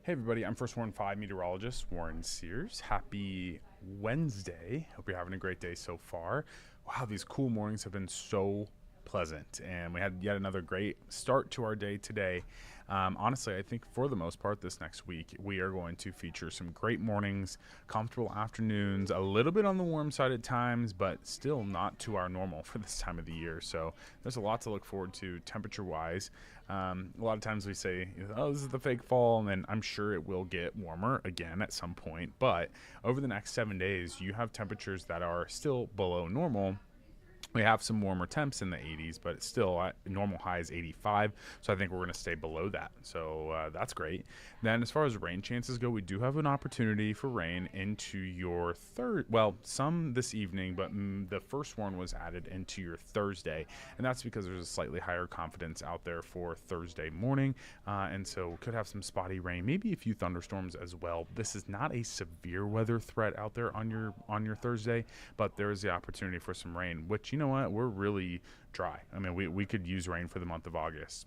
Hey everybody, I'm First Warn 5 meteorologist Warren Sears. Happy Wednesday. Hope you're having a great day so far. Wow, these cool mornings have been so pleasant, and we had yet another great start to our day today. Honestly, I think for the most part this next week we are going to feature some great mornings, comfortable afternoons, a little bit on the warm side at times, but still not to our normal for this time of the year. So there's a lot to look forward to temperature wise. A lot of times we say, oh, this is the fake fall, and then I'm sure it will get warmer again at some point. But over the next 7 days, you have temperatures that are still below normal. We have some warmer temps in the 80s, but it's still normal high is 85. So I think we're going to stay below that. So that's great. Then as far as rain chances go, we do have an opportunity for rain into your some this evening, but the first one was added into your Thursday. And that's because there's a slightly higher confidence out there for Thursday morning. And so could have some spotty rain, maybe a few thunderstorms as well. This is not a severe weather threat out there on your Thursday, but there is the opportunity for some rain, which, you know what, we're really dry. I mean, we could use rain for the month of August.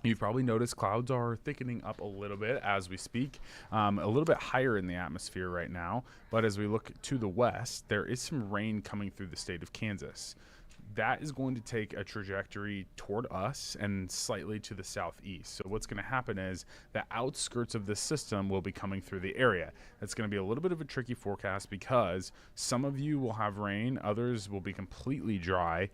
You've probably noticed clouds are thickening up a little bit as we speak, a little bit higher in the atmosphere right now. But as we look to the west, there is some rain coming through the state of Kansas. That is going to take a trajectory toward us and slightly to the southeast. So what's going to happen is the outskirts of this system will be coming through the area. It's going to be a little bit of a tricky forecast because some of you will have rain, others will be completely dry.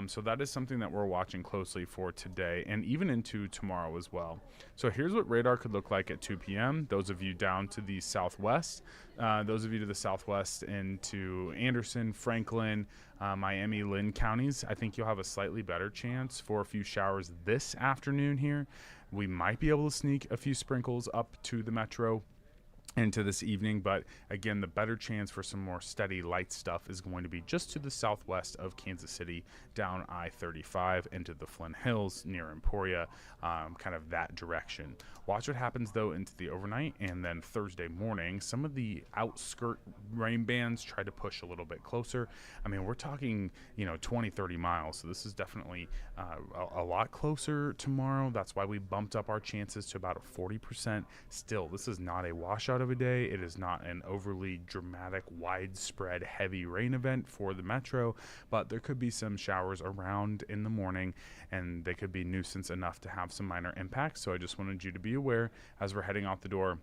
So that is something that we're watching closely for today and even into tomorrow as well. So here's what radar could look like at 2 p.m. Those of you down to the southwest, those of you to the southwest into Anderson, Franklin, Miami, Lynn counties, I think you'll have a slightly better chance for a few showers this afternoon here. We might be able to sneak a few sprinkles up to the metro into this evening, but again, the better chance for some more steady light stuff is going to be just to the southwest of Kansas City, down I-35 into the Flint Hills near Emporia, kind of that direction. Watch what happens though into the overnight, and then Thursday morning some of the outskirt rain bands try to push a little bit closer. I mean, we're talking 20-30 miles, so this is definitely a lot closer tomorrow. That's why we bumped up our chances to about a 40%. Still, this is not a washout of a day. It is not an overly dramatic, widespread, heavy rain event for the metro, but there could be some showers around in the morning, and they could be nuisance enough to have some minor impacts. So I just wanted you to be aware as we're heading out the door.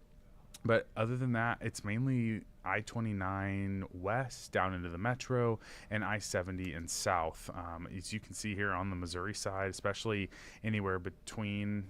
But other than that, it's mainly I-29 west down into the metro and I-70 and south. As you can see here on the Missouri side, especially anywhere between,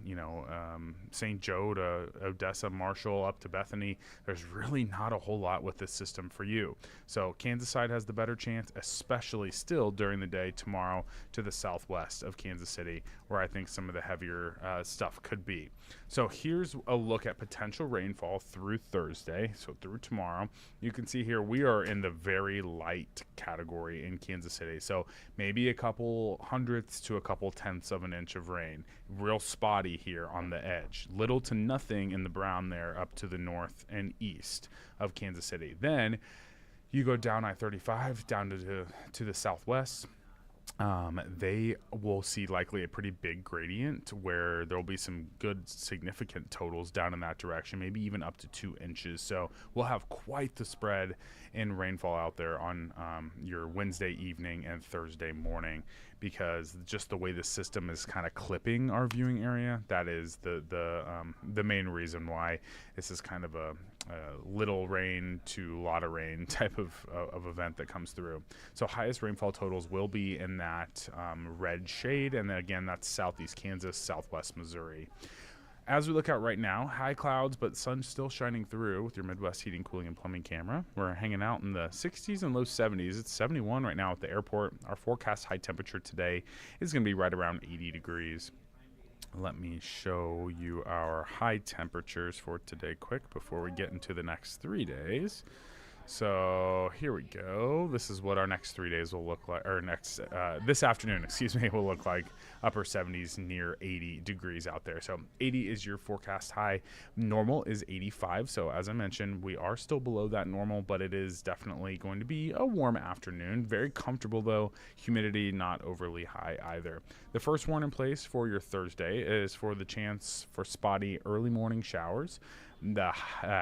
St. Joe to Odessa, Marshall, up to Bethany, there's really not a whole lot with this system for you. So Kansas side has the better chance, especially still during the day tomorrow to the southwest of Kansas City, where I think some of the heavier stuff could be. So here's a look at potential rainfall through Thursday, so through tomorrow. You can see here we are in the very light category in Kansas City. So maybe a couple hundredths to a couple tenths of an inch of rain. Real spotty here on the edge. Little to nothing in the brown there up to the north and east of Kansas City. Then you go down I-35 down to the southwest. They will see likely a pretty big gradient where there'll be some good significant totals down in that direction, maybe even up to 2 inches. So we'll have quite the spread in rainfall out there on your Wednesday evening and Thursday morning, because just the way the system is kind of clipping our viewing area, that is the main reason why this is kind of a little rain to a lot of rain type of event that comes through. So highest rainfall totals will be in that red shade, and then again, that's southeast Kansas, southwest Missouri. As we look out right now, high clouds, but sun's still shining through with your Midwest Heating, Cooling, and Plumbing camera. We're hanging out in the 60s and low 70s. It's 71 right now at the airport. Our forecast high temperature today is going to be right around 80 degrees. Let me show you our high temperatures for today quick before we get into the next 3 days. So here we go. This is what our next 3 days will look like, or this afternoon, will look like. Upper 70s, near 80 degrees out there. So 80 is your forecast high. Normal is 85. So as I mentioned, we are still below that normal, but it is definitely going to be a warm afternoon. Very comfortable though. Humidity not overly high either. The first one in place for your Thursday is for the chance for spotty early morning showers. The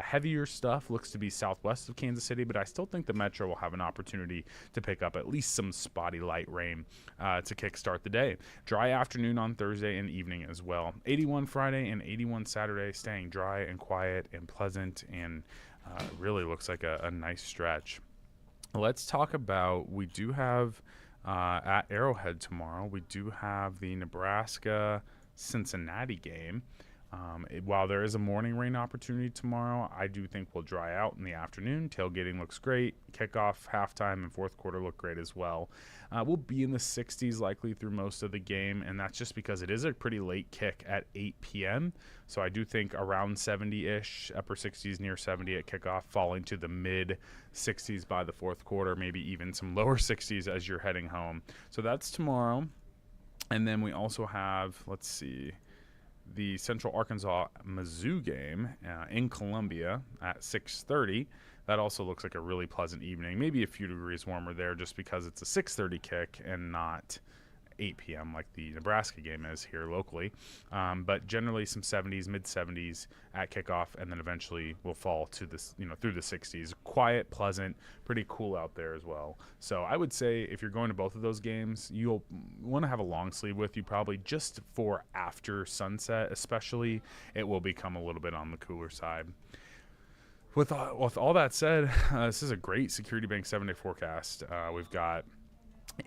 heavier stuff looks to be southwest of Kansas City, but I still think the metro will have an opportunity to pick up at least some spotty light rain to kickstart the day. Dry afternoon on Thursday and evening as well. 81 Friday and 81 Saturday, staying dry and quiet and pleasant, and really looks like a nice stretch. Let's talk about, we do have at Arrowhead tomorrow, we do have the Nebraska Cincinnati game. While there is a morning rain opportunity tomorrow, I do think we'll dry out in the afternoon. Tailgating looks great. Kickoff, halftime, and fourth quarter look great as well. We'll be in the 60s likely through most of the game, and that's just because it is a pretty late kick at 8 p.m. So I do think around 70-ish, upper 60s, near 70 at kickoff, falling to the mid 60s by the fourth quarter, maybe even some lower 60s as you're heading home. So that's tomorrow. And then we also have, let's see, the Central Arkansas Mizzou game in Columbia at 6:30. That also looks like a really pleasant evening. Maybe a few degrees warmer there just because it's a 6:30 kick and not 8 p.m. like the Nebraska game is here locally. But generally some 70s, mid 70s at kickoff, and then eventually will fall to this, through the 60s. Quiet, pleasant, pretty cool out there as well. So I would say if you're going to both of those games, you'll want to have a long sleeve with you probably just for after sunset, especially. It will become a little bit on the cooler side. With all that said, this is a great Security Bank 7-day forecast. We've got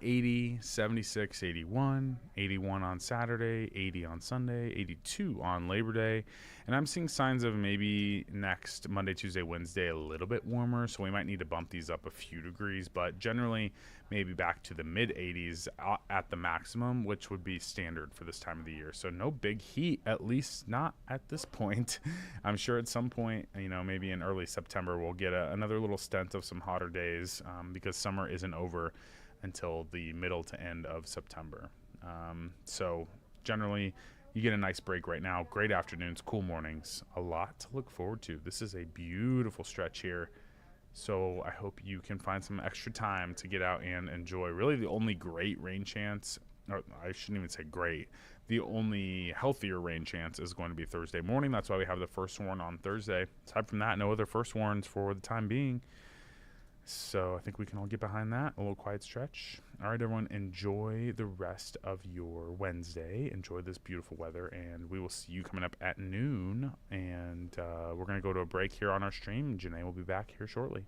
80, 76, 81, 81 on Saturday, 80 on Sunday, 82 on Labor Day. And I'm seeing signs of maybe next Monday, Tuesday, Wednesday a little bit warmer, so we might need to bump these up a few degrees, but generally maybe back to the mid 80s at the maximum, which would be standard for this time of the year. So no big heat, at least not at this point. I'm sure at some point, maybe in early September, we'll get another little stint of some hotter days because summer isn't over until the middle to end of September. So generally, you get a nice break right now. Great afternoons, cool mornings, a lot to look forward to. This is a beautiful stretch here. So I hope you can find some extra time to get out and enjoy. Really the only great rain chance, or I shouldn't even say great, the only healthier rain chance is going to be Thursday morning. That's why we have the first warn on Thursday. Aside from that, no other first warns for the time being. So I think we can all get behind that. A little quiet stretch. All right, everyone, enjoy the rest of your Wednesday. Enjoy this beautiful weather, and we will see you coming up at noon. And we're going to go to a break here on our stream. Janae will be back here shortly.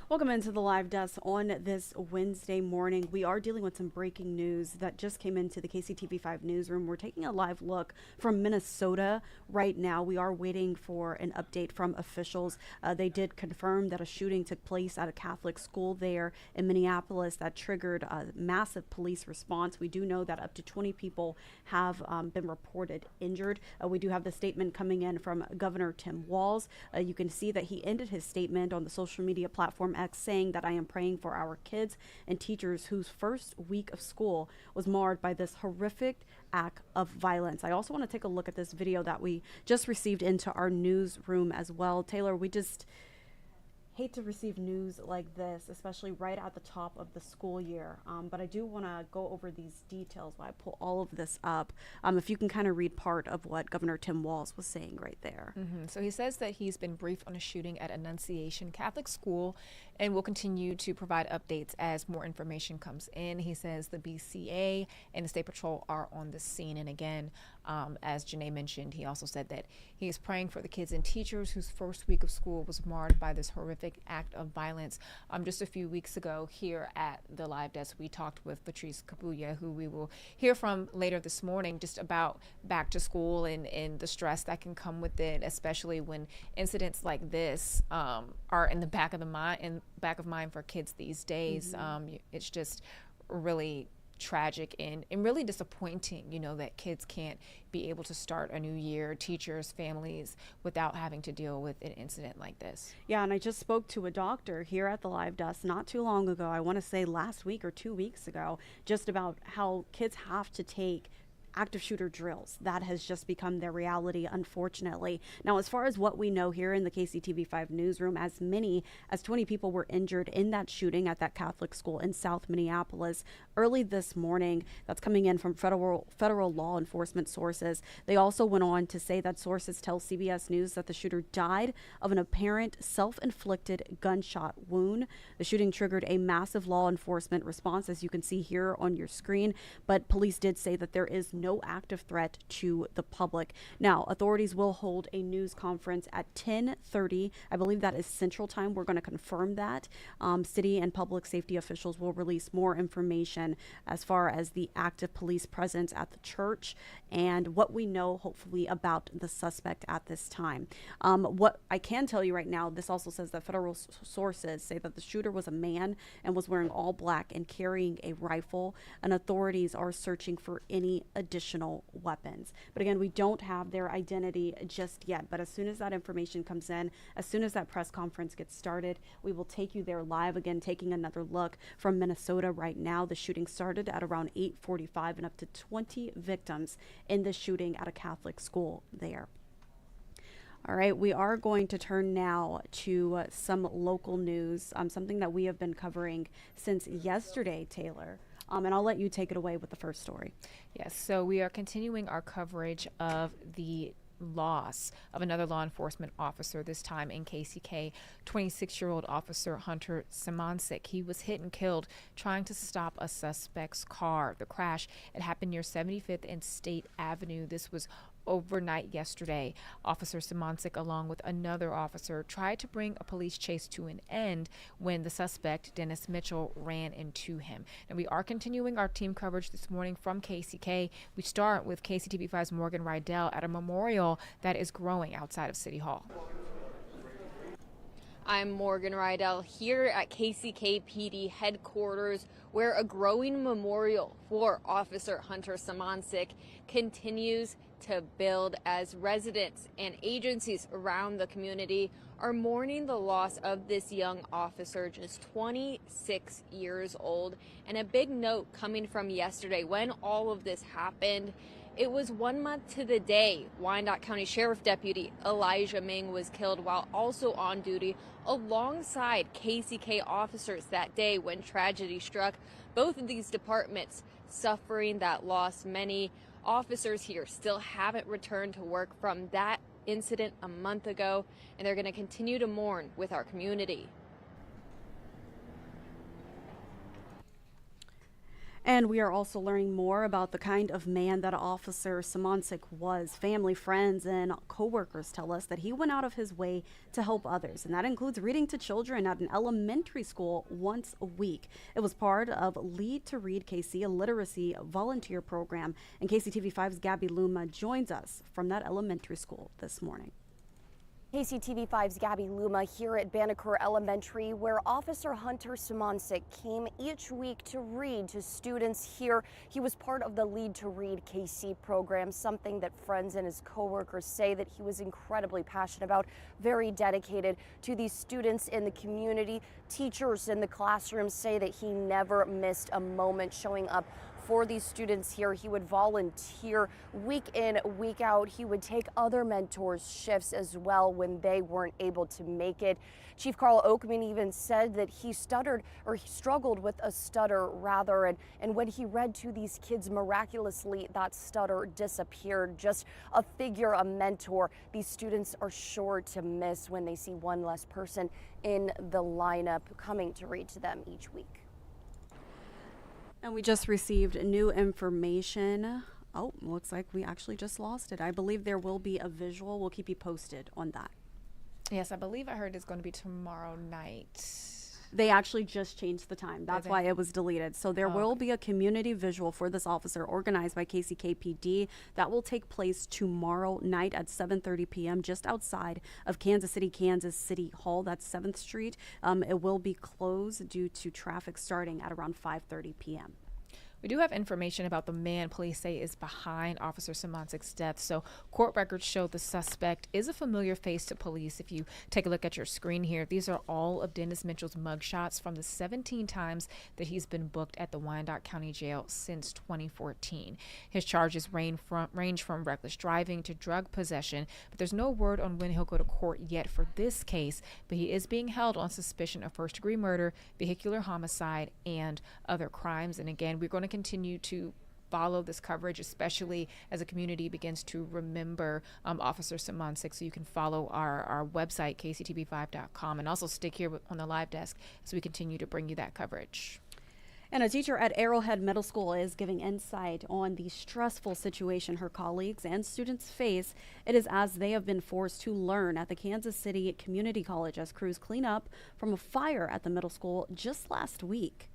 Welcome into the live desk on this Wednesday morning. We are dealing with some breaking news that just came into the KCTV5 newsroom. We're taking a live look from Minnesota right now. We are waiting for an update from officials. They did confirm that a shooting took place at a Catholic school there in Minneapolis that triggered a massive police response. We do know that up to 20 people have been reported injured. We do have the statement coming in from Governor Tim Walz. You can see that he ended his statement on the social media platform X saying that I am praying for our kids and teachers whose first week of school was marred by this horrific act of violence. I also want to take a look at this video that we just received into our newsroom as well. Taylor, we just hate to receive news like this, especially right at the top of the school year. But I do want to go over these details while I pull all of this up. If you can kind of read part of what Governor Tim Walz was saying right there. So he says that he's been briefed on a shooting at Annunciation Catholic School and will continue to provide updates as more information comes in. He says the BCA and the State Patrol are on the scene. And again, as Janae mentioned, he also said that he is praying for the kids and teachers whose first week of school was marred by this horrific act of violence. Just a few weeks ago here at the live desk, we talked with Patrice Kabuya, who we will hear from later this morning, just about back to school and the stress that can come with it, especially when incidents like this are in the back of mind for kids these days. It's just really tragic and really disappointing, that kids can't be able to start a new year, teachers, families, without having to deal with an incident like this. Yeah, and I just spoke to a doctor here at the live desk not too long ago, I want to say last week or 2 weeks ago, just about how kids have to take active shooter drills. That has just become their reality, unfortunately. Now, as far as what we know here in the KCTV5 newsroom, as many as 20 people were injured in that shooting at that Catholic school in South Minneapolis early this morning. That's coming in from federal law enforcement sources. They also went on to say that sources tell CBS News that the shooter died of an apparent self-inflicted gunshot wound. The shooting triggered a massive law enforcement response, as you can see here on your screen, but police did say that there is no active threat to the public. Now, authorities will hold a news conference at 10:30. I believe that is Central Time. We're going to confirm that. City and public safety officials will release more information as far as the active police presence at the church and what we know, hopefully, about the suspect at this time. What I can tell you right now, this also says that federal sources say that the shooter was a man and was wearing all black and carrying a rifle, and authorities are searching for any additional weapons. But again, we don't have their identity just yet. But as soon as that information comes in, as soon as that press conference gets started, we will take you there live. Again, taking another look from Minnesota right now. The shooting started at around 8:45 and up to 20 victims in the shooting at a Catholic school there. All right, we are going to turn now to some local news, something that we have been covering since yesterday, Taylor. And I'll let you take it away with the first story. Yes, so we are continuing our coverage of the loss of another law enforcement officer, this time in KCK, 26-year-old officer Hunter Simoncic. He was hit and killed trying to stop a suspect's car. The crash, it happened near 75th and State Avenue. This was overnight yesterday. Officer Simoncic, along with another officer, tried to bring a police chase to an end when the suspect, Dennis Mitchell, ran into him. And we are continuing our team coverage this morning from KCK. We start with KCTV5's Morgan Rydell at a memorial that is growing outside of City Hall. I'm Morgan Rydell here at KCK PD headquarters, where a growing memorial for Officer Hunter Simoncic continues to build as residents and agencies around the community are mourning the loss of this young officer, just 26 years old. And a big note coming from yesterday when all of this happened. It was 1 month to the day Wyandotte County Sheriff Deputy Elijah Ming was killed while also on duty alongside KCK officers that day when tragedy struck. Both of these departments suffering that loss. Many officers here still haven't returned to work from that incident a month ago, and they're going to continue to mourn with our community. And we are also learning more about the kind of man that Officer Simoncic was. Family, friends, and coworkers tell us that he went out of his way to help others, and that includes reading to children at an elementary school once a week. It was part of Lead to Read KC, a literacy volunteer program, and KCTV5's Gabby Luma joins us from that elementary school this morning. KCTV5's Gabby Luma here at Banneker Elementary, where Officer Hunter Simoncic came each week to read to students here. He was part of the Lead to Read KC program, something that friends and his coworkers say that he was incredibly passionate about, very dedicated to these students in the community. Teachers in the classroom say that he never missed a moment showing up for these students here. He would volunteer week in, week out. He would take other mentors' shifts as well when they weren't able to make it. Chief Carl Oakman even said that he stuttered, or he struggled with a stutter rather, and when he read to these kids, miraculously that stutter disappeared. Just a figure, a mentor these students are sure to miss when they see one less person in the lineup coming to read to them each week. And we just received new information. Oh, looks like we actually just lost it. I believe there will be a visual. We'll keep you posted on that. Yes, I believe I heard it's going to be tomorrow night. They actually just changed the time. That's why it was deleted. So there will be a community visual for this officer organized by KCKPD that will take place tomorrow night at 7:30 p.m. just outside of Kansas City Hall. That's 7th Street. It will be closed due to traffic starting at around 5:30 p.m. We do have information about the man police say is behind Officer Simoncic's death. So court records show the suspect is a familiar face to police. If you take a look at your screen here, these are all of Dennis Mitchell's mugshots from the 17 times that he's been booked at the Wyandotte County Jail since 2014. His charges range from reckless driving to drug possession, but there's no word on when he'll go to court yet for this case. But he is being held on suspicion of first-degree murder, vehicular homicide, and other crimes. And again, we're going to continue to follow this coverage, especially as the community begins to remember Officer Simoncic. So you can follow our website, KCTV5.com, and also stick here on the live desk as we continue to bring you that coverage. And a teacher at Arrowhead Middle School is giving insight on the stressful situation her colleagues and students face. It is as they have been forced to learn at the Kansas City Community College as crews clean up from a fire at the middle school just last week.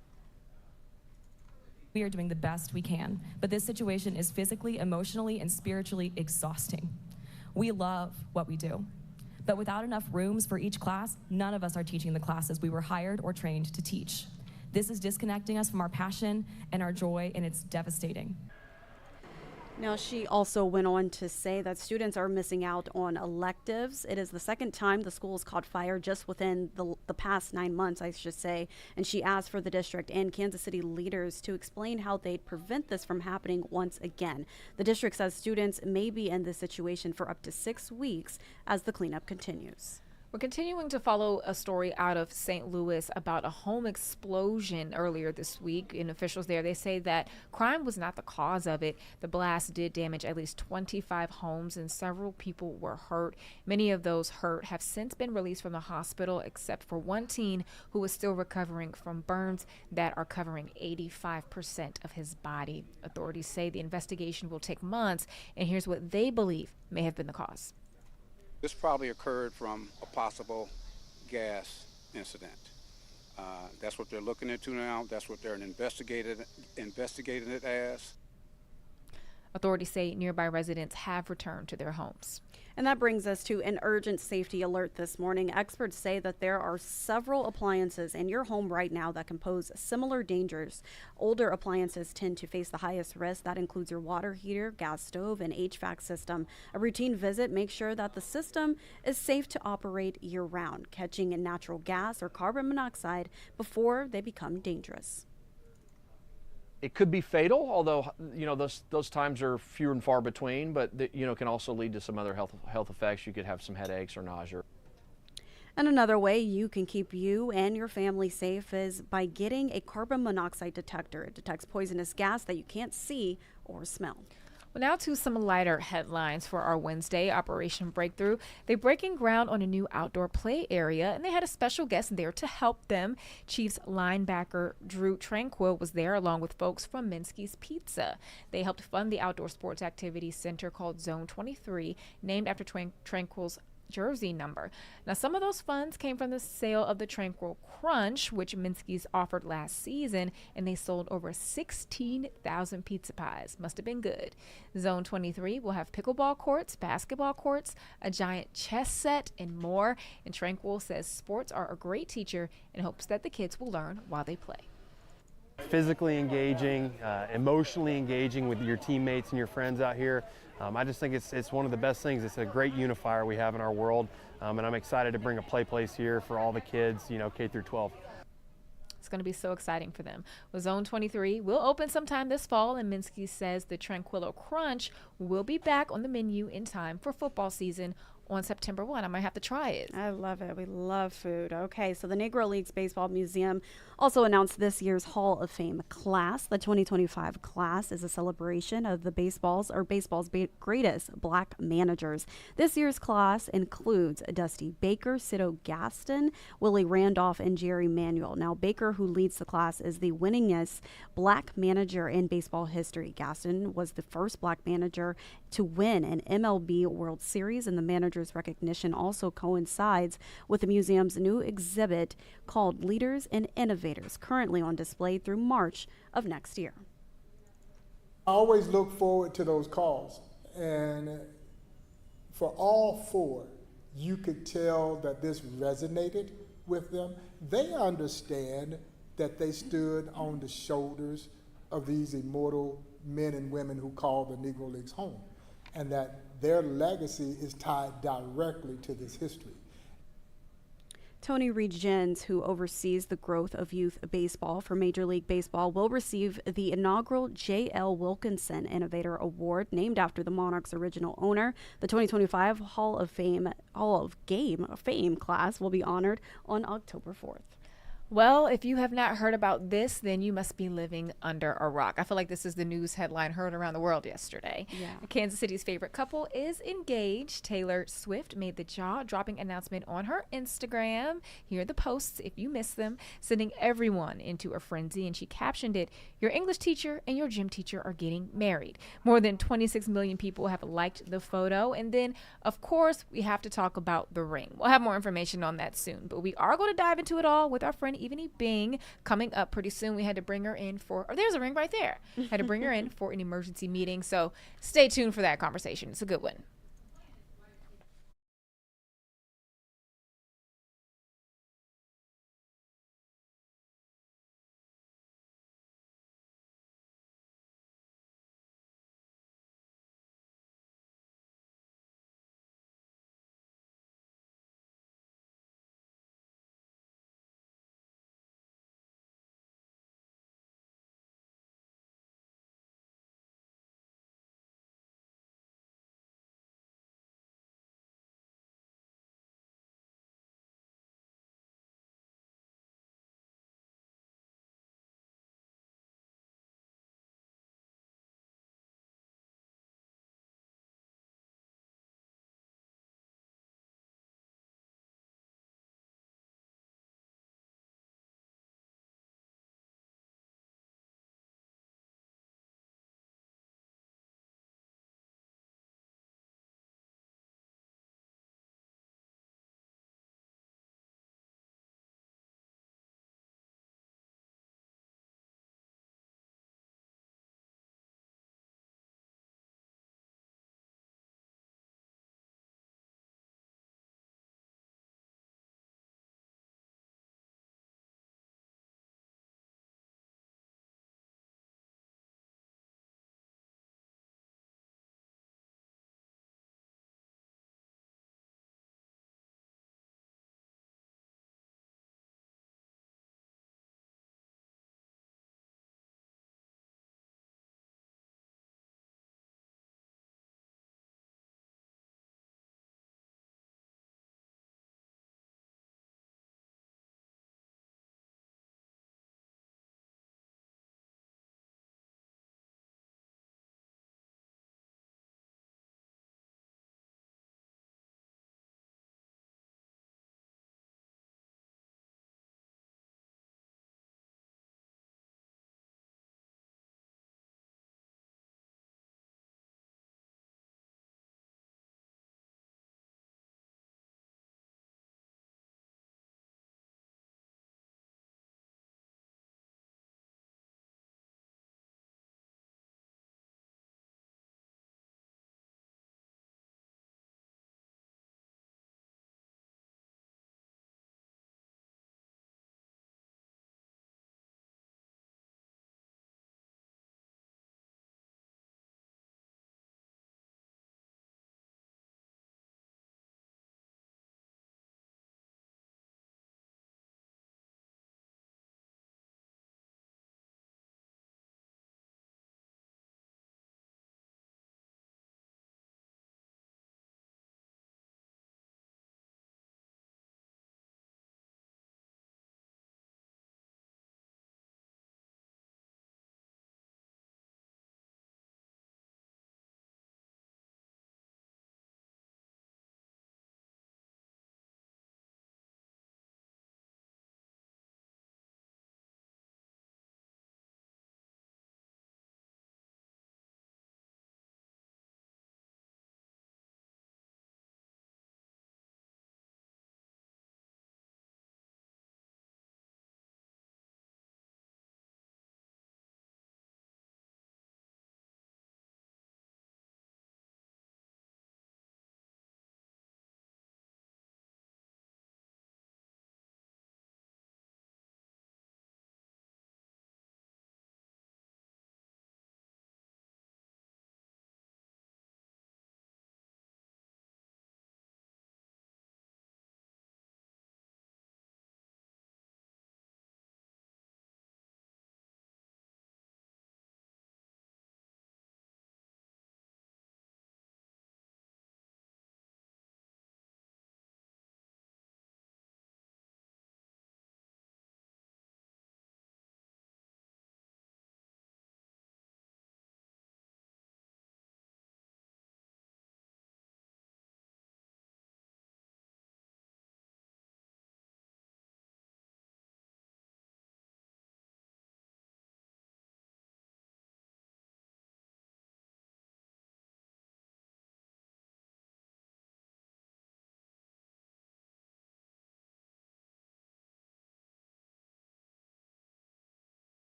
We are doing the best we can, but this situation is physically, emotionally, and spiritually exhausting. We love what we do, but without enough rooms for each class, none of us are teaching the classes we were hired or trained to teach. This is disconnecting us from our passion and our joy, and it's devastating. Now, she also went on to say that students are missing out on electives. It is the second time the school has caught fire just within the past 9 months, I should say. And she asked for the district and Kansas City leaders to explain how they'd prevent this from happening once again. The district says students may be in this situation for up to 6 weeks as the cleanup continues. We're continuing to follow a story out of St. Louis about a home explosion earlier this week. And officials there, they say that crime was not the cause of it. The blast did damage at least 25 homes and several people were hurt. Many of those hurt have since been released from the hospital, except for one teen who is still recovering from burns that are covering 85% of his body. Authorities say the investigation will take months, and here's what they believe may have been the cause. This probably occurred from a possible gas incident. That's what they're looking into now. That's what they're investigating it as. Authorities say nearby residents have returned to their homes. And that brings us to an urgent safety alert this morning. Experts say that there are several appliances in your home right now that can pose similar dangers. Older appliances tend to face the highest risk. That includes your water heater, gas stove, and HVAC system. A routine visit makes sure that the system is safe to operate year-round, catching in natural gas or carbon monoxide before they become dangerous. It could be fatal, although those times are few and far between, but can also lead to some other health effects. You could have some headaches or nausea. And another way you can keep you and your family safe is by getting a carbon monoxide detector. It detects poisonous gas that you can't see or smell. Well, now to some lighter headlines for our Wednesday. Operation Breakthrough. They're breaking ground on a new outdoor play area, and they had a special guest there to help them. Chiefs linebacker Drew Tranquil was there along with folks from Minsky's Pizza. They helped fund the outdoor sports activity center called Zone 23, named after Tranquil's jersey number. Now, some of those funds came from the sale of the Tranquil Crunch, which Minsky's offered last season, and they sold over 16,000 pizza pies. Must have been good. Zone 23 will have pickleball courts, basketball courts, a giant chess set, and more. And Tranquil says sports are a great teacher and hopes that the kids will learn while they play. Physically engaging, emotionally engaging with your teammates and your friends out here. I just think it's one of the best things. It's a great unifier we have in our world, and I'm excited to bring a play place here for all the kids, K through 12. It's going to be so exciting for them. Well, Zone 23 will open sometime this fall, and Minsky says the Tranquillo Crunch will be back on the menu in time for football season on September 1. I might have to try it. I love it. We love food. Okay, so the Negro Leagues Baseball Museum also announced this year's Hall of Fame class. The 2025 class is a celebration of baseball's greatest black managers. This year's class includes Dusty Baker, Cito Gaston, Willie Randolph, and Jerry Manuel. Now, Baker, who leads the class, is the winningest black manager in baseball history. Gaston was the first black manager to win an MLB World Series, and the manager's recognition also coincides with the museum's new exhibit called Leaders and Innovators, currently on display through March of next year. I always look forward to those calls, and for all four, you could tell that this resonated with them. They understand that they stood on the shoulders of these immortal men and women who call the Negro Leagues home, and that their legacy is tied directly to this history. Tony Regens, who oversees the growth of youth baseball for Major League Baseball, will receive the inaugural J.L. Wilkinson Innovator Award, named after the Monarchs' original owner. The 2025 Hall of Fame class will be honored on October 4th. Well, if you have not heard about this, then you must be living under a rock. I feel like this is the news headline heard around the world yesterday. Yeah. Kansas City's favorite couple is engaged. Taylor Swift made the jaw-dropping announcement on her Instagram. Here are the posts if you missed them, sending everyone into a frenzy. And she captioned it, "Your English teacher and your gym teacher are getting married." More than 26 million people have liked the photo. And then, of course, we have to talk about the ring. We'll have more information on that soon. But we are going to dive into it all with our friend Evanie Bing coming up pretty soon. We had to bring her in there's a ring right there. Had to bring her in for an emergency meeting. So stay tuned for that conversation. It's a good one.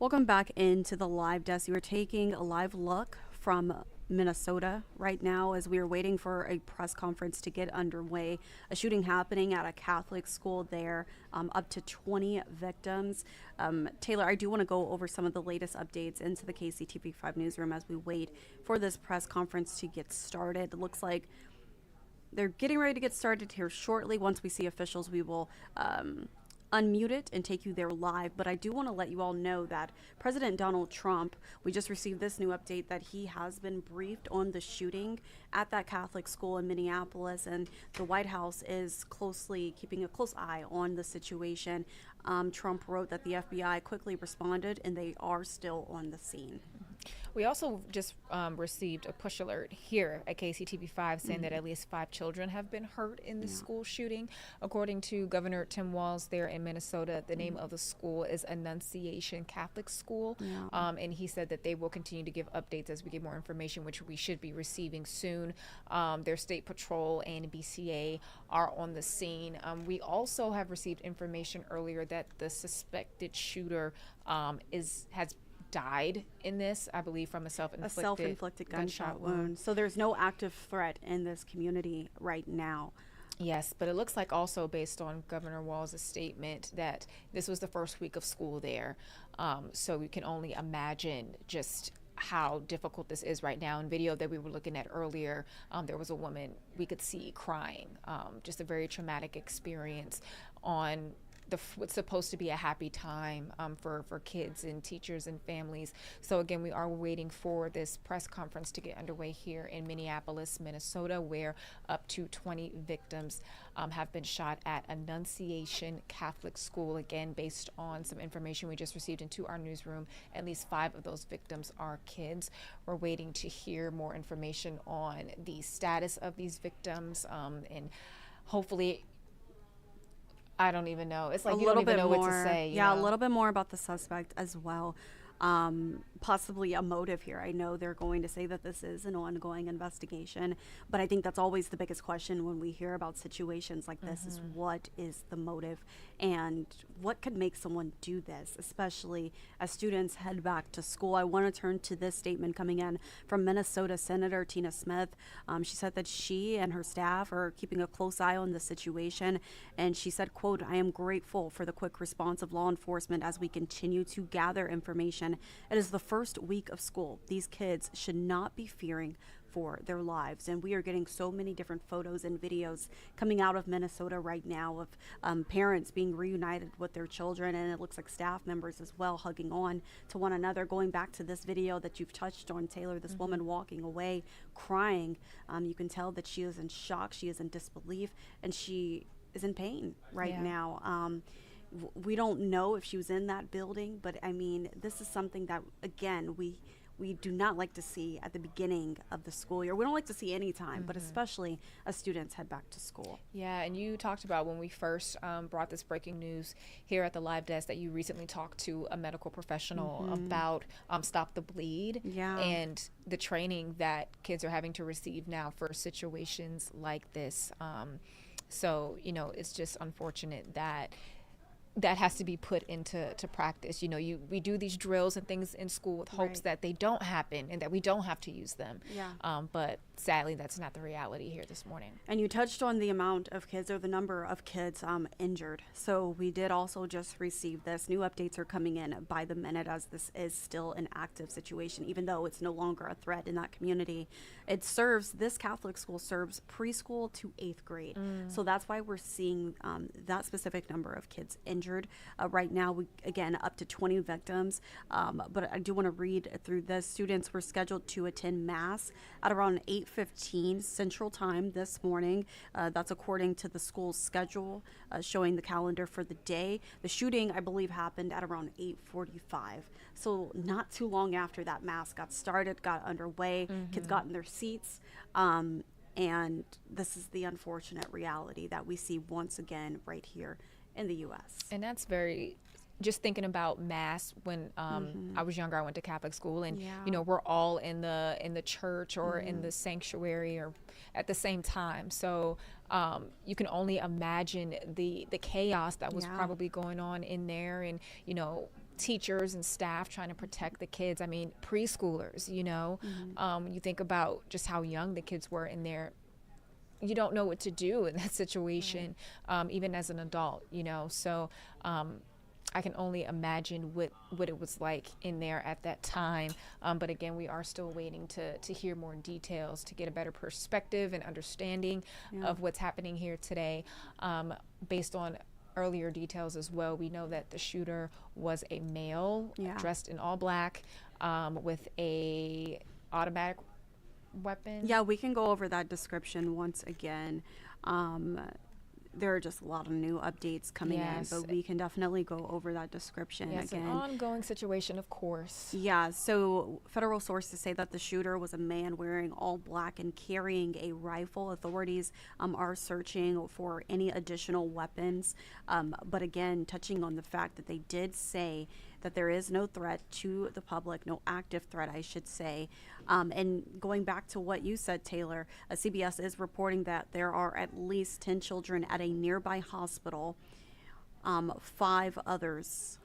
Welcome back into the live desk. You are taking a live look from Minnesota right now as we are waiting for a press conference to get underway. A shooting happening at a Catholic school there, up to 20 victims. Taylor, I do want to go over some of the latest updates into the KCTV5 newsroom as we wait for this press conference to get started. It looks like they're getting ready to get started here shortly. Once we see officials, we will unmute it and take you there live. But I do want to let you all know that President Donald Trump, we just received this new update that he has been briefed on the shooting at that Catholic school in Minneapolis, and the White House is keeping a close eye on the situation. Trump wrote that the FBI quickly responded and they are still on the scene. We also just received a push alert here at KCTV5 saying that at least 5 children have been hurt in the school shooting. According to Governor Tim Walz there in Minnesota, the name of the school is Annunciation Catholic School. And he said that they will continue to give updates as we get more information, which we should be receiving soon. Their state patrol and BCA are on the scene. We also have received information earlier that the suspected shooter has died in this, I believe, from a self-inflicted gunshot wound. So there's no active threat in this community right now. Yes, but it looks like also based on Governor Walz's statement that this was the first week of school there. So we can only imagine just how difficult this is right now. In video that we were looking at earlier, there was a woman we could see crying. Just a very traumatic experience on what's supposed to be a happy time for kids and teachers and families. So again, we are waiting for this press conference to get underway here in Minneapolis, Minnesota, where up to 20 victims have been shot at Annunciation Catholic School. Again, based on some information we just received into our newsroom, at least 5 of those victims are kids. We're waiting to hear more information on the status of these victims, and hopefully, I don't even know. It's like you don't even know what to say. Yeah, a little bit more about the suspect as well. Possibly a motive here. I know they're going to say that this is an ongoing investigation, but I think that's always the biggest question when we hear about situations like this is what is the motive and what could make someone do this, especially as students head back to school. I want to turn to this statement coming in from Minnesota Senator Tina Smith. She said that she and her staff are keeping a close eye on the situation, and she said, quote, "I am grateful for the quick response of law enforcement as we continue to gather information. It is the first week of school. These kids should not be fearing for their lives." And we are getting so many different photos and videos coming out of Minnesota right now of parents being reunited with their children, and it looks like staff members as well hugging on to one another. Going back to this video that you've touched on, Taylor, this woman walking away crying, you can tell that she is in shock, she is in disbelief, and she is in pain right now. We don't know if she was in that building, but I mean, this is something that, again, we do not like to see at the beginning of the school year. We don't like to see any time, but especially as students head back to school. Yeah, and you talked about when we first brought this breaking news here at the live desk that you recently talked to a medical professional about Stop the Bleed and the training that kids are having to receive now for situations like this. So, you know, it's just unfortunate that has to be put into practice. You know, we do these drills and things in school with hopes that they don't happen and that we don't have to use them. But sadly, that's not the reality here this morning. And you touched on the amount of kids or the number of kids injured. So we did also just receive this. New updates are coming in by the minute as this is still an active situation, even though it's no longer a threat in that community. This Catholic school serves preschool to 8th grade. So that's why we're seeing that specific number of kids injured. Right now, again, up to 20 victims. But I do want to read through this. Students were scheduled to attend Mass at around 8:15 Central Time this morning. That's according to the school's schedule, showing the calendar for the day. The shooting, I believe, happened at around 8:45. So not too long after that Mass got started, got underway, kids got in their seats. And this is the unfortunate reality that we see once again right here in the U.S. And that's just thinking about Mass when I was younger. I went to Catholic school, and you know, we're all in the church or in the sanctuary or at the same time. So you can only imagine the chaos that was probably going on in there, and you know, teachers and staff trying to protect the kids. I mean, preschoolers, you know, you think about just how young the kids were in there. You don't know what to do in that situation, even as an adult, you know. So I can only imagine what it was like in there at that time. But again, we are still waiting to hear more details, to get a better perspective and understanding of what's happening here today. Based on earlier details as well, we know that the shooter was a male, dressed in all black, with a automatic weapon. Yeah, we can go over that description once again. There are just a lot of new updates coming in, but we can definitely go over that description again. It's an ongoing situation, of course. Yeah, so federal sources say that the shooter was a man wearing all black and carrying a rifle. Authorities are searching for any additional weapons. But again, touching on the fact that they did say that there is no threat to the public, no active threat, I should say. And going back to what you said, Taylor, CBS is reporting that there are at least 10 children at a nearby hospital. 5 others,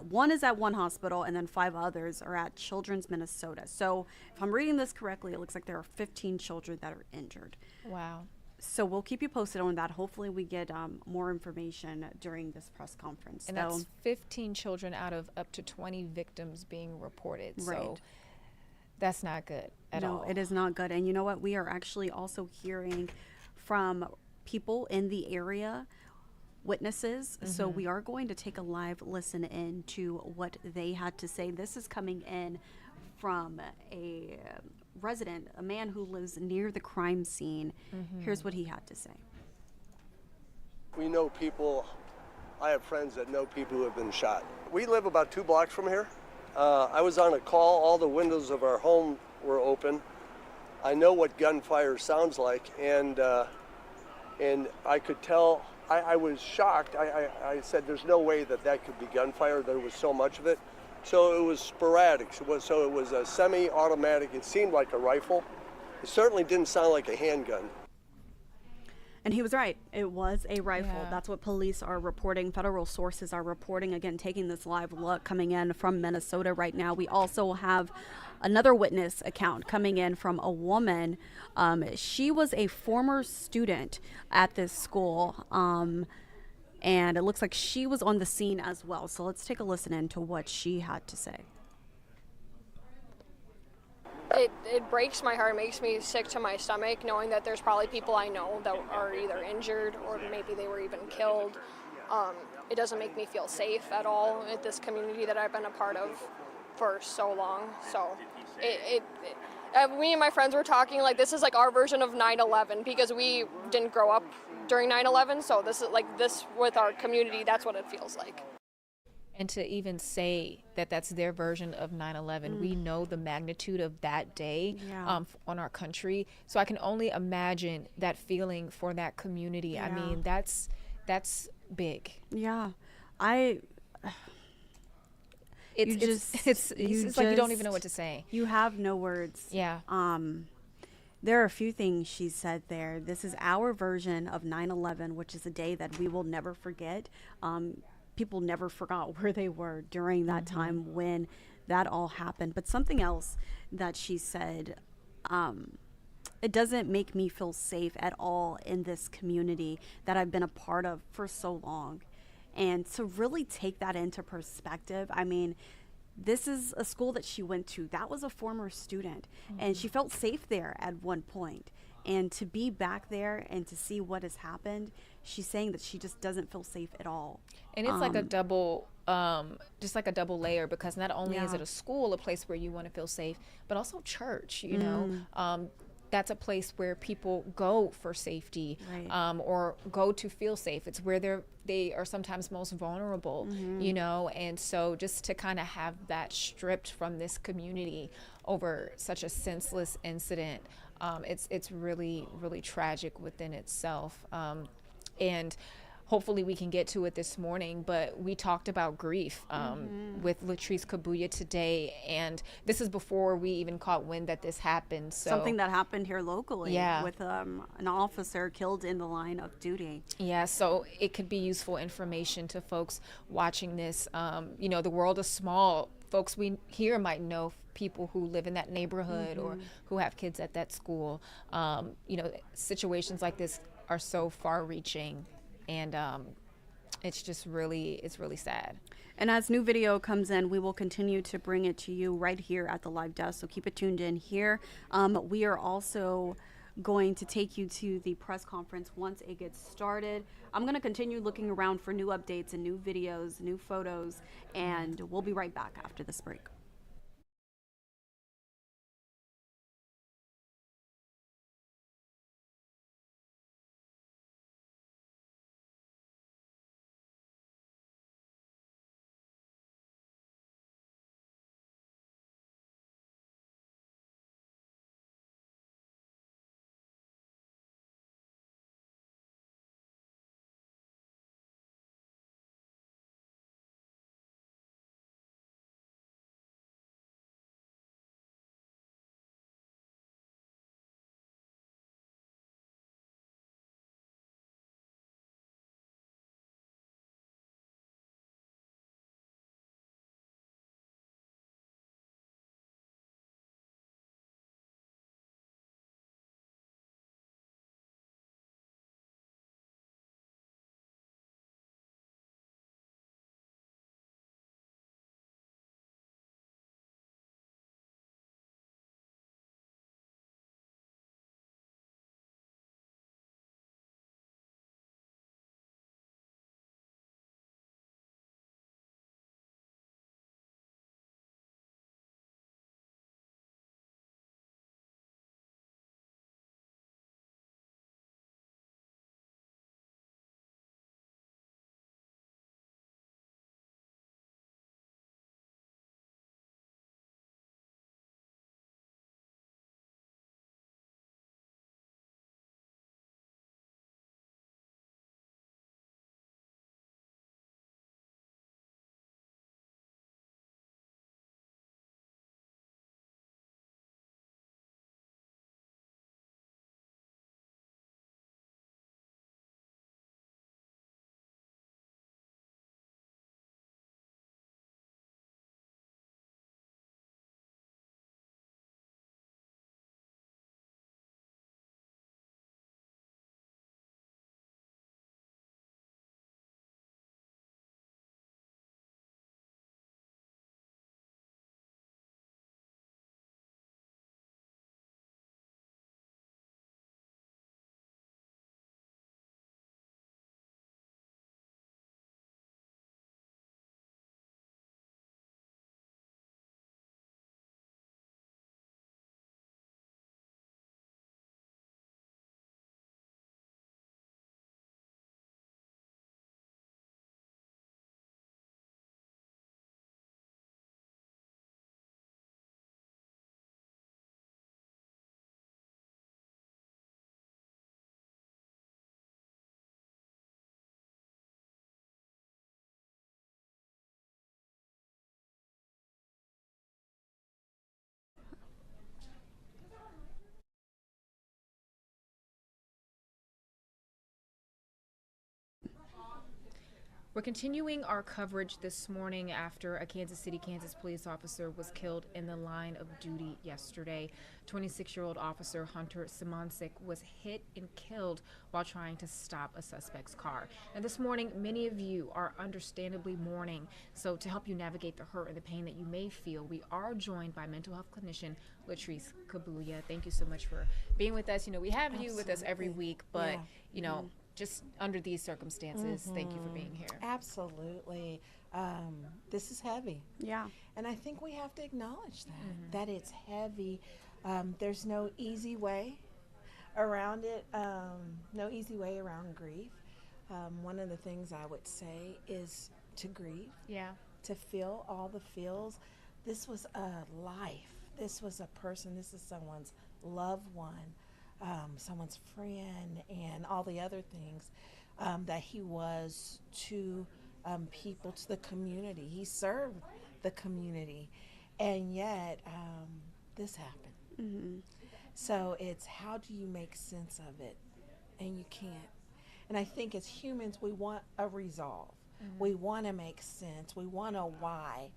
one is at one hospital, and then 5 others are at Children's Minnesota. So if I'm reading this correctly, it looks like there are 15 children that are injured. Wow. So we'll keep you posted on that. Hopefully we get more information during this press conference. And that's 15 children out of up to 20 victims being reported. Right. So that's not good at all. No, it is not good. And you know what? We are actually also hearing from people in the area, witnesses. So we are going to take a live listen in to what they had to say. This is coming in from a resident, a man who lives near the crime scene. Here's what he had to say. We know people, I have friends that know people who have been shot. We live about 2 blocks from here. I was on a call, all the windows of our home were open. I know what gunfire sounds like, and I could tell, I was shocked. I said there's no way that could be gunfire, there was so much of it. So it was sporadic, so it was a semi-automatic, it seemed like a rifle. It certainly didn't sound like a handgun. And he was right. It was a rifle. Yeah. That's what police are reporting. Federal sources are reporting. Again, taking this live look coming in from Minnesota right now. We also have another witness account coming in from a woman. She was a former student at this school. And it looks like she was on the scene as well. So let's take a listen in to what she had to say. It breaks my heart, makes me sick to my stomach, knowing that there's probably people I know that are either injured or maybe they were even killed. It doesn't make me feel safe at all at this community that I've been a part of for so long. So me and my friends were talking like this is like our version of 9/11 because we didn't grow up during 9/11. So this is like this with our community. That's what it feels like. And to even say that that's their version of 9/11, we know the magnitude of that day on our country. So I can only imagine that feeling for that community. Yeah. I mean, that's big. Yeah, it's like you don't even know what to say. You have no words. Yeah. There are a few things she said there. This is our version of 9/11, which is a day that we will never forget. People never forgot where they were during that time when that all happened. But something else that she said, it doesn't make me feel safe at all in this community that I've been a part of for so long. And to really take that into perspective, I mean, this is a school that she went to. That was a former student, and she felt safe there at one point. And to be back there and to see what has happened, she's saying that she just doesn't feel safe at all. And it's like a double, just like a double layer, because not only is it a school, a place where you want to feel safe, but also church, you know. That's a place where people go for safety, or go to feel safe. It's where they are sometimes most vulnerable, you know. And so just to kind of have that stripped from this community over such a senseless incident, it's really, really tragic within itself. And hopefully we can get to it this morning, but we talked about grief with Latrice Kabuya today, and this is before we even caught wind that this happened. So something that happened here locally, yeah, with an officer killed in the line of duty. Yeah, so it could be useful information to folks watching this. You know, the world is small. Folks we here might know people who live in that neighborhood or who have kids at that school. You know, situations like this are so far-reaching, and it's really sad. And as new video comes in, we will continue to bring it to you right here at the live desk. So keep it tuned in here. We are also going to take you to the press conference once it gets started. I'm going to continue looking around for new updates and new videos, new photos, and we'll be right back after this break. We're continuing our coverage this morning after a Kansas City, Kansas police officer was killed in the line of duty yesterday. 26-year-old officer Hunter Simoncic was hit and killed while trying to stop a suspect's car. And this morning, many of you are understandably mourning. So to help you navigate the hurt and the pain that you may feel, we are joined by mental health clinician Latrice Kabuya. Thank you so much for being with us. You know, we have you with us every week, but, you know, just under these circumstances, thank you for being here. Absolutely. This is heavy. Yeah. And I think we have to acknowledge that it's heavy. There's no easy way around it, no easy way around grief. One of the things I would say is to grieve, to feel all the feels. This was a life. This was a person. This is someone's loved one. Someone's friend, and all the other things. that he was to people, to the community. He served the community, and yet this happened. Mm-hmm. So it's, how do you make sense of it? And you can't. And I think as humans, we want a resolve. We want to make sense. We want a why.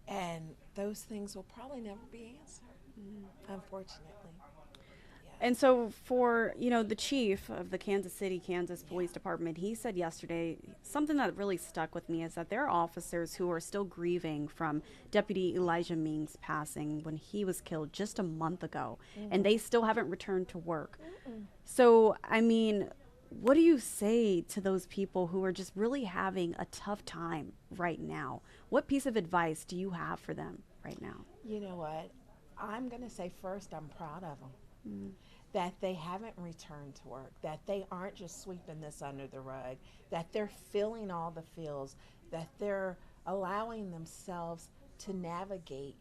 And those things will probably never be answered, unfortunately. And so for, the chief of the Kansas Police Department, he said yesterday, something that really stuck with me is that there are officers who are still grieving from Deputy Elijah Means passing when he was killed just a month ago, and they still haven't returned to work. So, I mean, what do you say to those people who are just really having a tough time right now? What piece of advice do you have for them right now? You know what? I'm going to say first, I'm proud of them. That they haven't returned to work, that they aren't just sweeping this under the rug, that they're feeling all the feels, that they're allowing themselves to navigate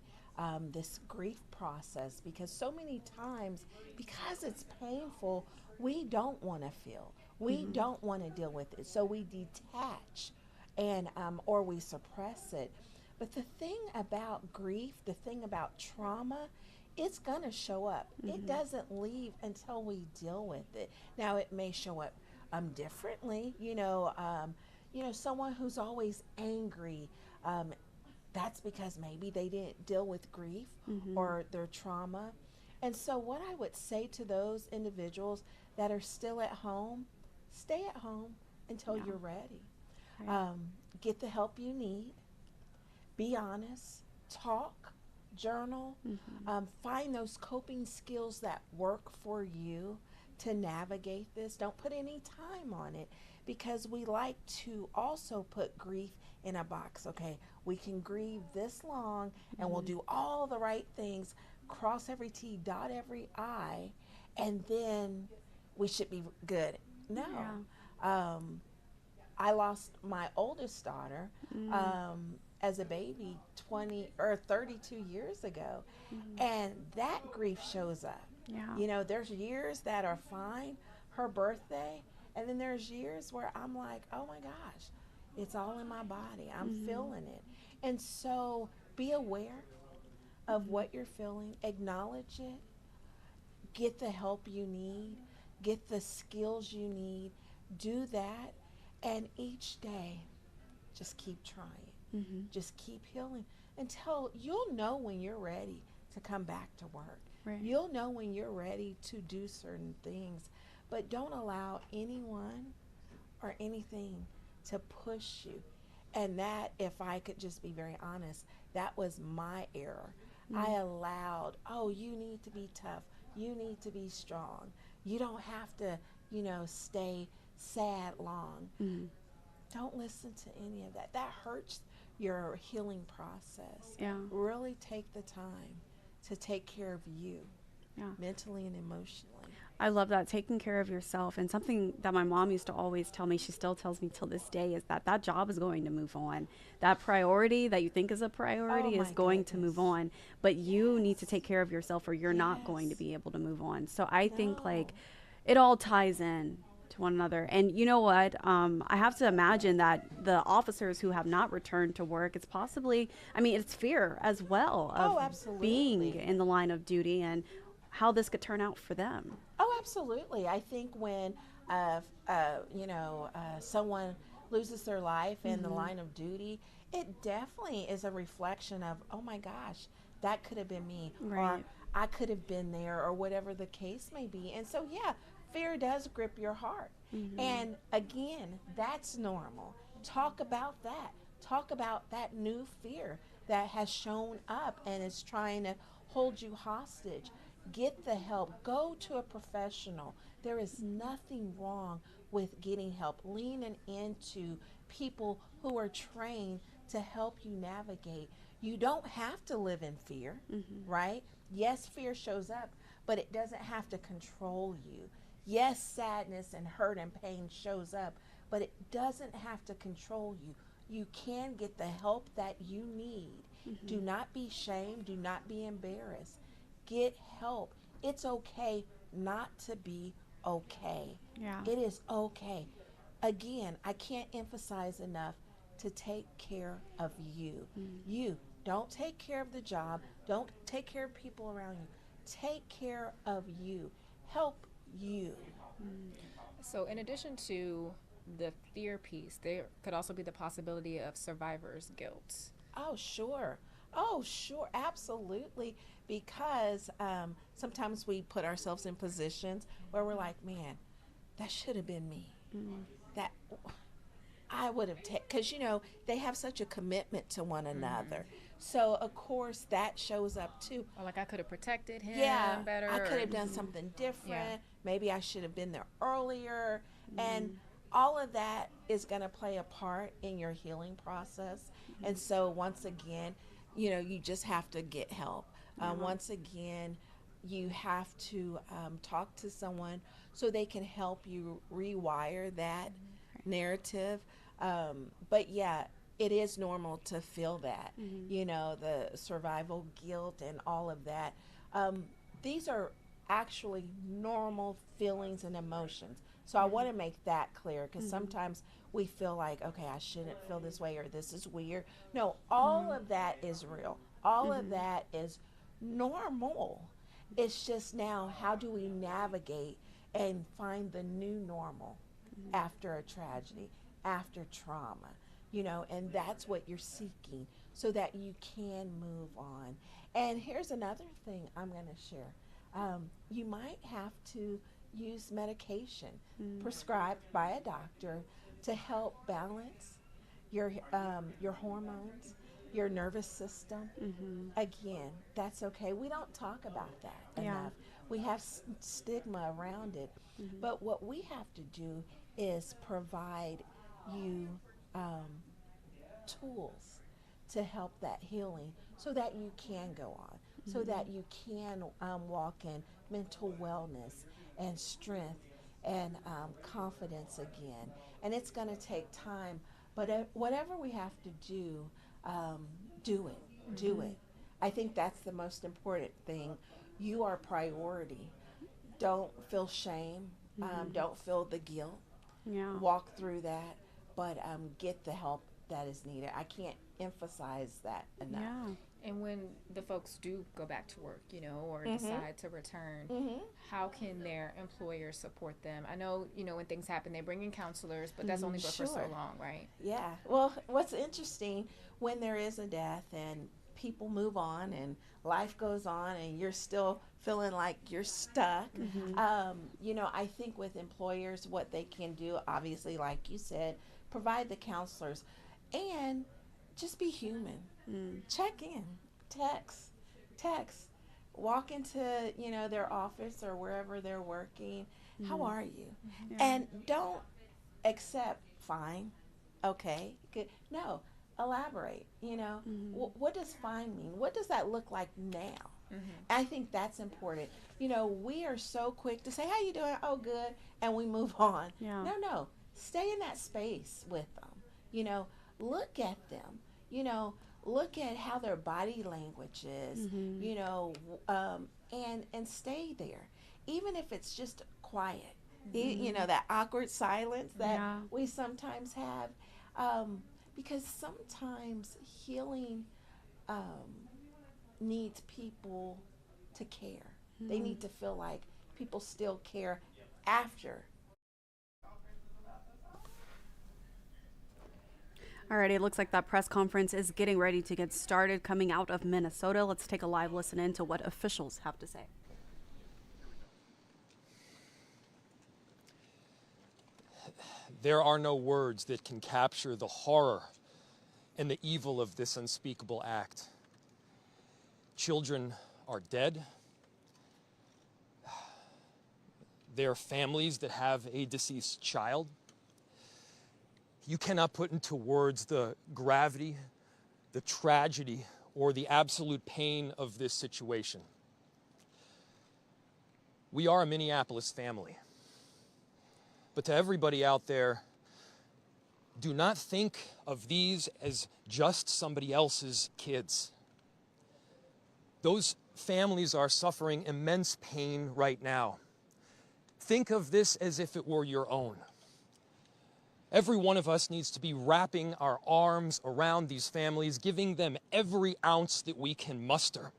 this grief process, because so many times, because it's painful, we don't want to feel. We don't want to deal with it. So we detach and or we suppress it. But the thing about grief, the thing about trauma, it's going to show up. It doesn't leave until we deal with it. Now, it may show up differently. Someone who's always angry, that's because maybe they didn't deal with grief or their trauma. And so what I would say to those individuals that are still at home, stay at home until you're ready. Get the help you need. Be honest. Talk. Journal. Find those coping skills that work for you to navigate this. Don't put any time on it, because we like to also put grief in a box. Okay, we can grieve this long and we'll do all the right things, cross every T, dot every I, and then we should be good. No. I lost my oldest daughter as a baby 32 years ago, and that grief shows up. There's years that are fine, her birthday, and then there's years where I'm like, oh my gosh, it's all in my body. I'm feeling it. And so be aware of what you're feeling, acknowledge it, get the help you need, get the skills you need, do that, and each day just keep trying. Just keep healing until you'll know when you're ready to come back to work. You'll know when you're ready to do certain things, but don't allow anyone or anything to push you. And that, if I could just be very honest, that was my error. I allowed, you need to be tough. You need to be strong. You don't have to, stay sad long. Don't listen to any of that. That hurts your healing process. Really take the time to take care of you, mentally and emotionally. I love that, taking care of yourself. And something that my mom used to always tell me, she still tells me till this day, is that job is going to move on. That priority that you think is a priority is going to move on. But you need to take care of yourself, or you're not going to be able to move on. So I think it all ties in to one another. And you know what? I have to imagine that the officers who have not returned to work, it's possibly, it's fear as well of being in the line of duty and how this could turn out for them. Oh, absolutely. I think when, someone loses their life in the line of duty, it definitely is a reflection of, oh my gosh, that could have been me, or I could have been there, or whatever the case may be. And so, fear does grip your heart. And again, that's normal. Talk about that. Talk about that new fear that has shown up and is trying to hold you hostage. Get the help. Go to a professional. There is nothing wrong with getting help. Leaning into people who are trained to help you navigate. You don't have to live in fear, right? Yes, fear shows up, but it doesn't have to control you. Yes, sadness and hurt and pain shows up, but it doesn't have to control you. You can get the help that you need. Do not be shamed. Do not be embarrassed. Get help. It's okay not to be okay. It is okay. again, I can't emphasize enough to take care of you. You don't take care of the job. Don't take care of people around you. Take care of you. Help you. So in addition to the fear piece, there could also be the possibility of survivor's guilt. Oh, sure. Oh, sure. Absolutely. Because sometimes we put ourselves in positions where we're like, man, that should have been me. That I would have taken, because, you know, they have such a commitment to one another. So, of course, that shows up too. Or like I could have protected him better. I could have done something different. Yeah. Maybe I should have been there earlier. And all of that is going to play a part in your healing process. And so, once again, you know, you just have to get help. Once again, you have to talk to someone so they can help you rewire that narrative. But yeah, it is normal to feel that, you know, the survival guilt and all of that. These are actually normal feelings and emotions. So I want to make that clear, because sometimes we feel like, okay, I shouldn't feel this way, or this is weird. No, all of that is real. All of that is normal. It's just now, how do we navigate and find the new normal after a tragedy, after trauma, you know, and that's what you're seeking so that you can move on. And here's another thing I'm going to share. You might have to use medication prescribed by a doctor to help balance your hormones, your nervous system. Again, that's okay. We don't talk about that enough. We have stigma around it. But what we have to do is provide you tools to help that healing so that you can go on, so that you can walk in mental wellness and strength and confidence again. And it's going to take time, but whatever we have to do, do it. Do it. I think that's the most important thing. You are priority. Don't feel shame. Don't feel the guilt. Walk through that, but get the help that is needed. I can't emphasize that enough. And when the folks do go back to work, you know, or decide to return, how can their employers support them? I know, you know, when things happen, they bring in counselors, but that's only good for so long, right? Yeah. Well, what's interesting, when there is a death and people move on and life goes on and you're still feeling like you're stuck, you know, I think with employers, what they can do, obviously, like you said, provide the counselors and just be human. Check in, text, walk into, you know, their office or wherever they're working. How are you? And don't accept fine, okay, good. No, elaborate, you know. What does fine mean? What does that look like now? I think that's important. You know, we are so quick to say, how you doing? Oh, good. And we move on. No, stay in that space with them. You know, look at them. You know, look at how their body language is, you know, and stay there. Even if it's just quiet, you know, that awkward silence that we sometimes have, because sometimes healing needs people to care. They need to feel like people still care after. Alrighty, it looks like that press conference is getting ready to get started coming out of Minnesota. Let's take a live listen into what officials have to say. There are no words that can capture the horror and the evil of this unspeakable act. Children are dead. There are families that have a deceased child. You cannot put into words the gravity, the tragedy, or the absolute pain of this situation. We are a Minneapolis family. But to everybody out there, do not think of these as just somebody else's kids. Those families are suffering immense pain right now. Think of this as if it were your own. Every one of us needs to be wrapping our arms around these families, giving them every ounce that we can muster.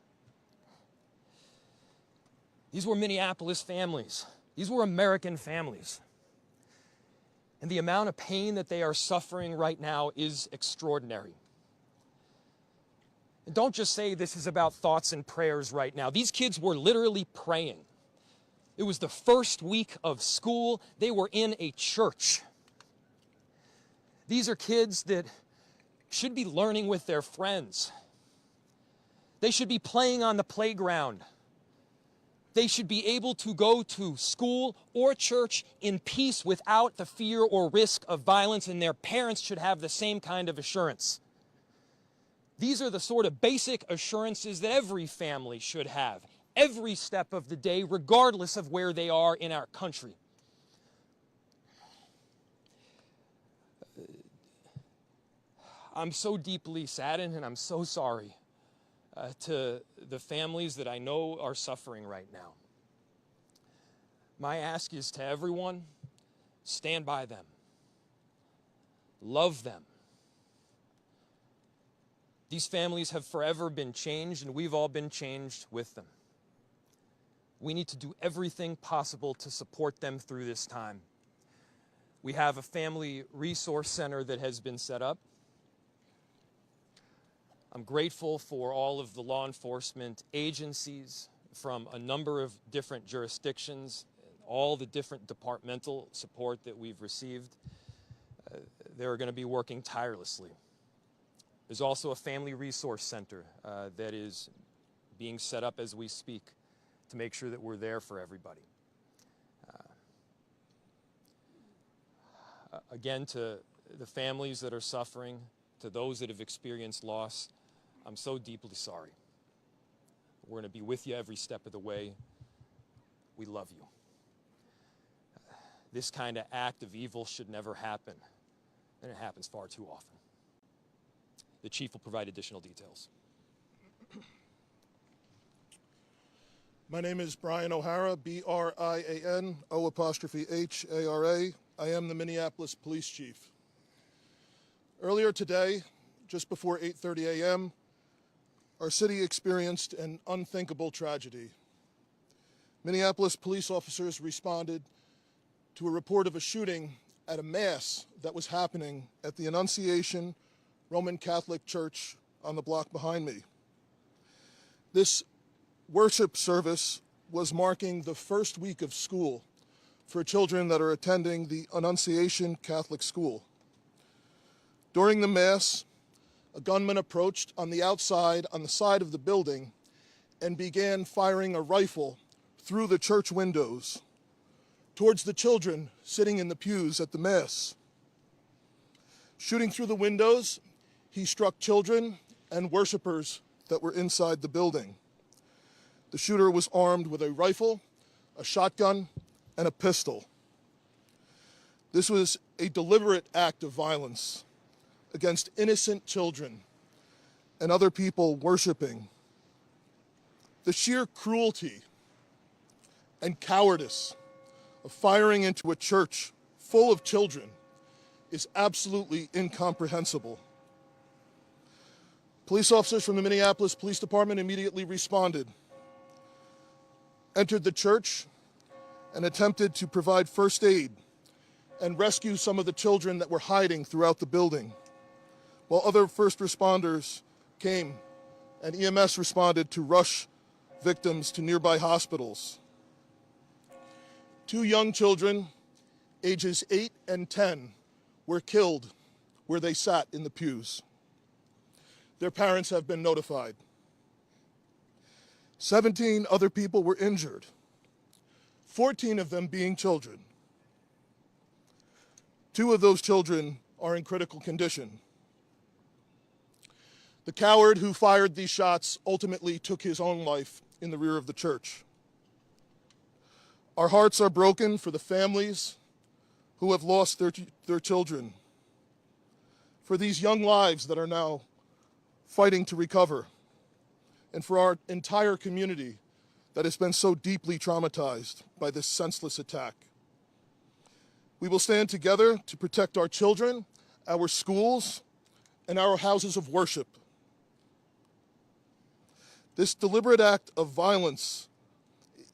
These were Minneapolis families. These were American families. And the amount of pain that they are suffering right now is extraordinary. And don't just say this is about thoughts and prayers right now. These kids were literally praying. It was the first week of school. They were in a church. These are kids that should be learning with their friends. They should be playing on the playground. They should be able to go to school or church in peace without the fear or risk of violence, and their parents should have the same kind of assurance. These are the sort of basic assurances that every family should have, every step of the day, regardless of where they are in our country. I'm so deeply saddened, and I'm so sorry to the families that I know are suffering right now. My ask is to everyone, stand by them. Love them. These families have forever been changed, and we've all been changed with them. We need to do everything possible to support them through this time. We have a family resource center that has been set up. I'm grateful for all of the law enforcement agencies from a number of different jurisdictions, all the different departmental support that we've received. They're going to be working tirelessly. There's also a family resource center that is being set up as we speak to make sure that we're there for everybody. Again, to the families that are suffering, to those that have experienced loss, I'm so deeply sorry. We're going to be with you every step of the way. We love you. This kind of act of evil should never happen, and it happens far too often. The chief will provide additional details. My name is Brian O'Hara, B-R-I-A-N, O''H-A-R-A. I am the Minneapolis Police Chief. Earlier today, just before 8:30 a.m., our city experienced an unthinkable tragedy. Minneapolis police officers responded to a report of a shooting at a mass that was happening at the Annunciation Roman Catholic Church on the block behind me. This worship service was marking the first week of school for children that are attending the Annunciation Catholic School. During the mass, a gunman approached on the outside, on the side of the building, and began firing a rifle through the church windows towards the children sitting in the pews at the mass. Shooting through the windows, he struck children and worshipers that were inside the building. The shooter was armed with a rifle, a shotgun, and a pistol. This was a deliberate act of violence against innocent children and other people worshiping. The sheer cruelty and cowardice of firing into a church full of children is absolutely incomprehensible. Police officers from the Minneapolis Police Department immediately responded, entered the church, and attempted to provide first aid and rescue some of the children that were hiding throughout the building, while other first responders came and EMS responded to rush victims to nearby hospitals. 2 young children, ages 8 and 10, were killed where they sat in the pews. Their parents have been notified. 17 other people were injured, 14 of them being children. 2 of those children are in critical condition. The coward who fired these shots ultimately took his own life in the rear of the church. Our hearts are broken for the families who have lost their children, for these young lives that are now fighting to recover, and for our entire community that has been so deeply traumatized by this senseless attack. We will stand together to protect our children, our schools, and our houses of worship. This deliberate act of violence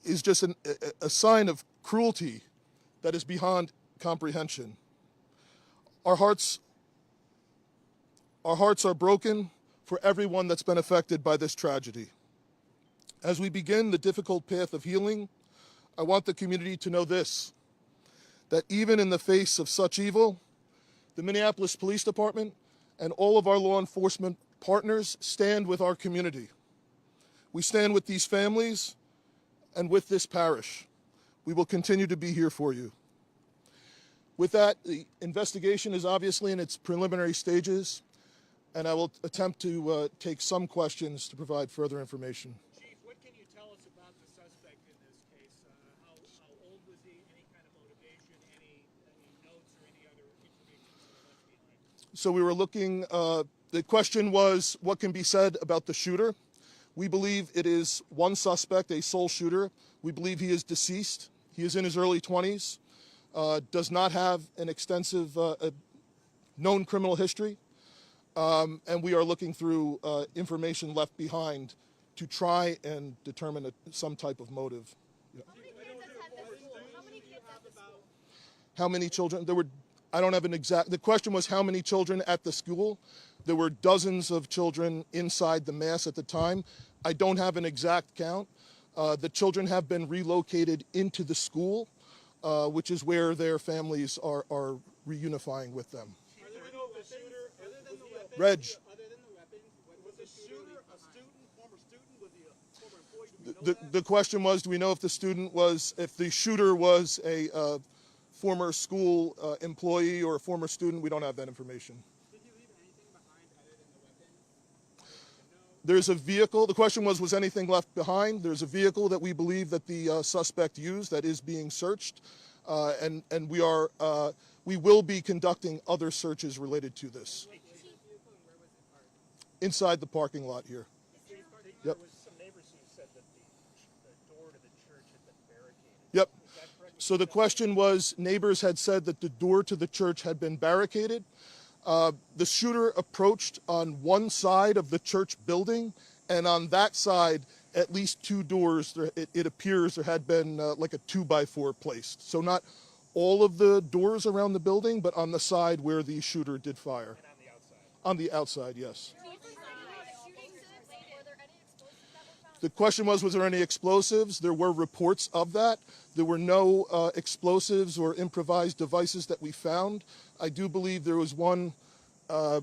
is just a sign of cruelty that is beyond comprehension. Our hearts are broken for everyone that's been affected by this tragedy. As we begin the difficult path of healing, I want the community to know this, that even in the face of such evil, the Minneapolis Police Department and all of our law enforcement partners stand with our community. We stand with these families and with this parish. We will continue to be here for you. With that, the investigation is obviously in its preliminary stages, and I will attempt to take some questions to provide further information. Chief, what can you tell us about the suspect in this case? How old was he? Any kind of motivation? Any notes or any other information that were left behind? So we were looking, the question was, what can be said about the shooter? We believe it is one suspect, a sole shooter. We believe he is deceased. He is in his early 20s, does not have an extensive known criminal history, and we are looking through information left behind to try and determine some type of motive. Yeah. How many children? There were, I don't have an exact, the question was how many children at the school. There were dozens of children inside the mass at the time. I don't have an exact count. The children have been relocated into the school, which is where their families are reunifying with them. Reg. The question was, do we know if the student was, if the shooter was a former school employee or a former student? We don't have that information. There's a vehicle. The question was anything left behind? There's a vehicle that we believe that the suspect used that is being searched, and we will be conducting other searches related to this. Inside the parking lot here. Yep. There was some neighbors who said that the door to the church had been barricaded. Yep. So the question was, neighbors had said that the door to the church had been barricaded. The shooter approached on one side of the church building, and on that side, at least two doors, it appears there had been like a 2x4 placed. So not all of the doors around the building, but on the side where the shooter did fire. And on the outside? On the outside, yes. The question was there any explosives? There were reports of that. There were no explosives or improvised devices that we found. I do believe there was one, I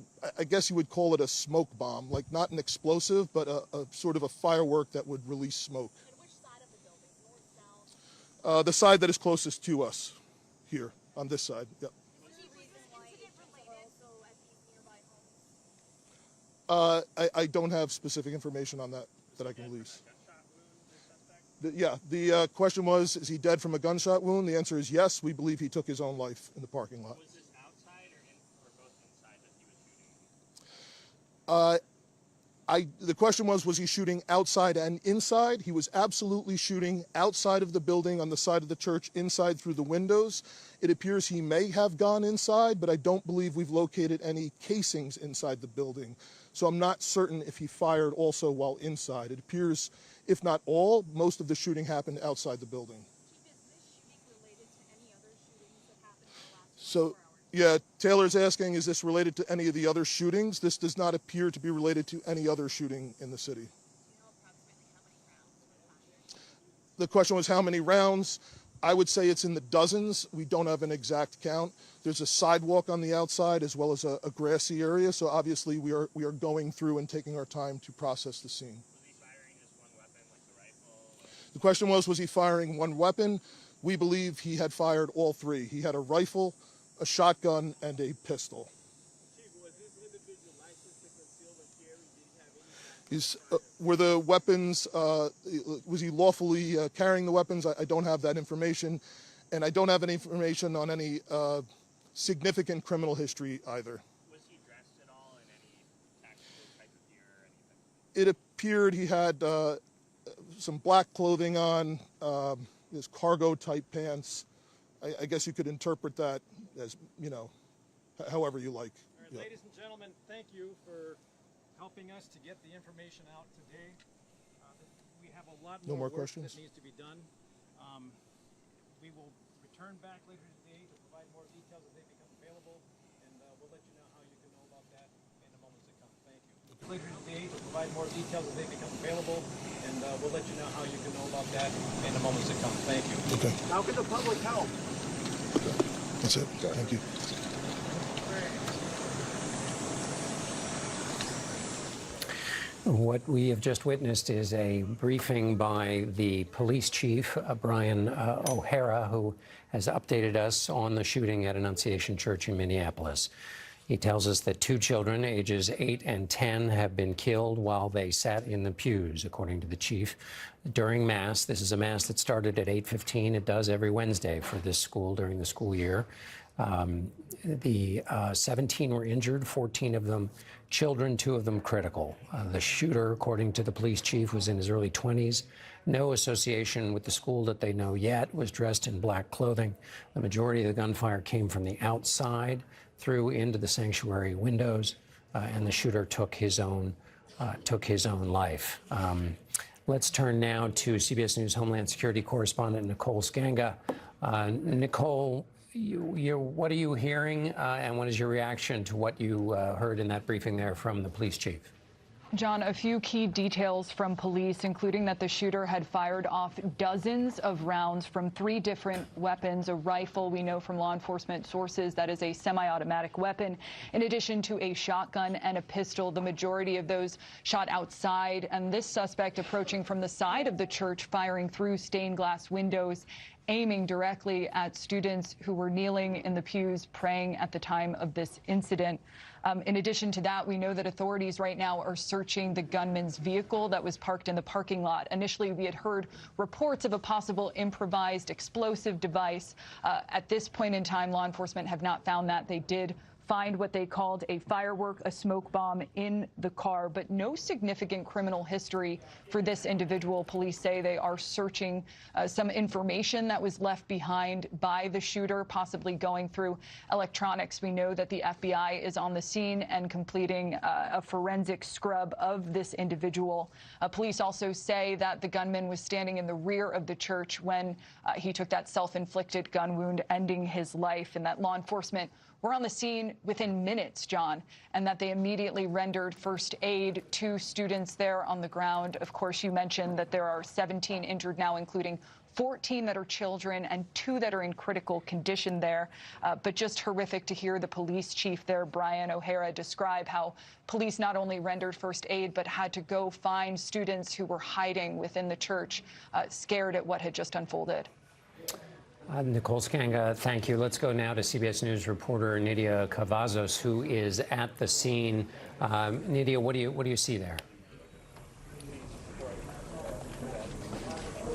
guess you would call it a smoke bomb, like not an explosive, but a sort of a firework that would release smoke. And which side of the building? North, south? The side that is closest to us, here, on this side. Yep. I don't have specific information on that I can release. The question was, is he dead from a gunshot wound? The answer is yes. We believe he took his own life in the parking lot. Was this outside or both inside that he was shooting? The question was he shooting outside and inside? He was absolutely shooting outside of the building on the side of the church, inside through the windows. It appears he may have gone inside, but I don't believe we've located any casings inside the building. So I'm not certain if he fired also while inside. It appears, if not all, most of the shooting happened outside the building. Chief, is this shooting related to any other shootings that happened in the last 24 hours? Yeah, Taylor's asking, is this related to any of the other shootings? This does not appear to be related to any other shooting in the city. Do you know approximately how many rounds were fired? The question was how many rounds? I would say it's in the dozens. We don't have an exact count. There's a sidewalk on the outside as well as a grassy area, so obviously we are going through and taking our time to process the scene. Was he firing just one weapon, like the rifle? The question was he firing one weapon? We believe he had fired all three. He had a rifle, a shotgun, and a pistol. Chief, was this individual licensed to conceal and carry? Did he have any? Were the weapons, was he lawfully carrying the weapons? I don't have that information, and I don't have any information on any significant criminal history either. Was he dressed at all in any tactical type of gear or anything? It appeared he had some black clothing on, his cargo type pants, I guess you could interpret that as, however you like. All right, ladies and gentlemen, thank you for helping us to get the information out today. We have a lot more work questions? that needs to be done. We will return back later today to provide more details as they become available, and we'll let you know how you can know about that in the moments to come. Thank you. Later today to provide more details as they become available, and we'll let you know how you can know about that in the moments to come. Thank you. Okay. How can the public help? That's it. Thank you. What we have just witnessed is a briefing by the police chief, Brian O'Hara, who has updated us on the shooting at Annunciation Church in Minneapolis. He tells us that 2 children, ages 8 and 10, have been killed while they sat in the pews, according to the chief, during Mass. This is a Mass that started at 8:15. It does every Wednesday for this school during the school year. The 17 were injured, 14 of them children, 2 of them critical. The shooter, according to the police chief, was in his early 20s. No association with the school that they know yet, was dressed in black clothing. The majority of the gunfire came from the outside through into the sanctuary windows, and the shooter took his own life. Let's turn now to CBS News Homeland Security correspondent Nicole Skanga. Nicole, what are you hearing, and what is your reaction to what you heard in that briefing there from the police chief? John, a few key details from police, including that the shooter had fired off dozens of rounds from 3 different weapons. A rifle, we know from law enforcement sources, that is a semi-automatic weapon, in addition to a shotgun and a pistol. The majority of those shot outside, and this suspect approaching from the side of the church, firing through stained glass windows, aiming directly at students who were kneeling in the pews praying at the time of this incident. In addition to that, we know that authorities right now are searching the gunman's vehicle that was parked in the parking lot. Initially, we had heard reports of a possible improvised explosive device. At this point in time, law enforcement have not found that. They did find what they called a firework, a smoke bomb in the car, but no significant criminal history for this individual. Police say they are searching some information that was left behind by the shooter, possibly going through electronics. We know that the FBI is on the scene and completing a forensic scrub of this individual. Police also say that the gunman was standing in the rear of the church when he took that self-inflicted gun wound, ending his life, and that law enforcement were on the scene within minutes, John, and that they immediately rendered first aid to students there on the ground. Of course, you mentioned that there are 17 injured now, including 14 that are children and 2 that are in critical condition there. But just horrific to hear the police chief there, Brian O'Hara, describe how police not only rendered first aid, but had to go find students who were hiding within the church, scared at what had just unfolded. Nicole Skanga, thank you. Let's go now to CBS News reporter Nydia Cavazos, who is at the scene. Nydia, what do you see there?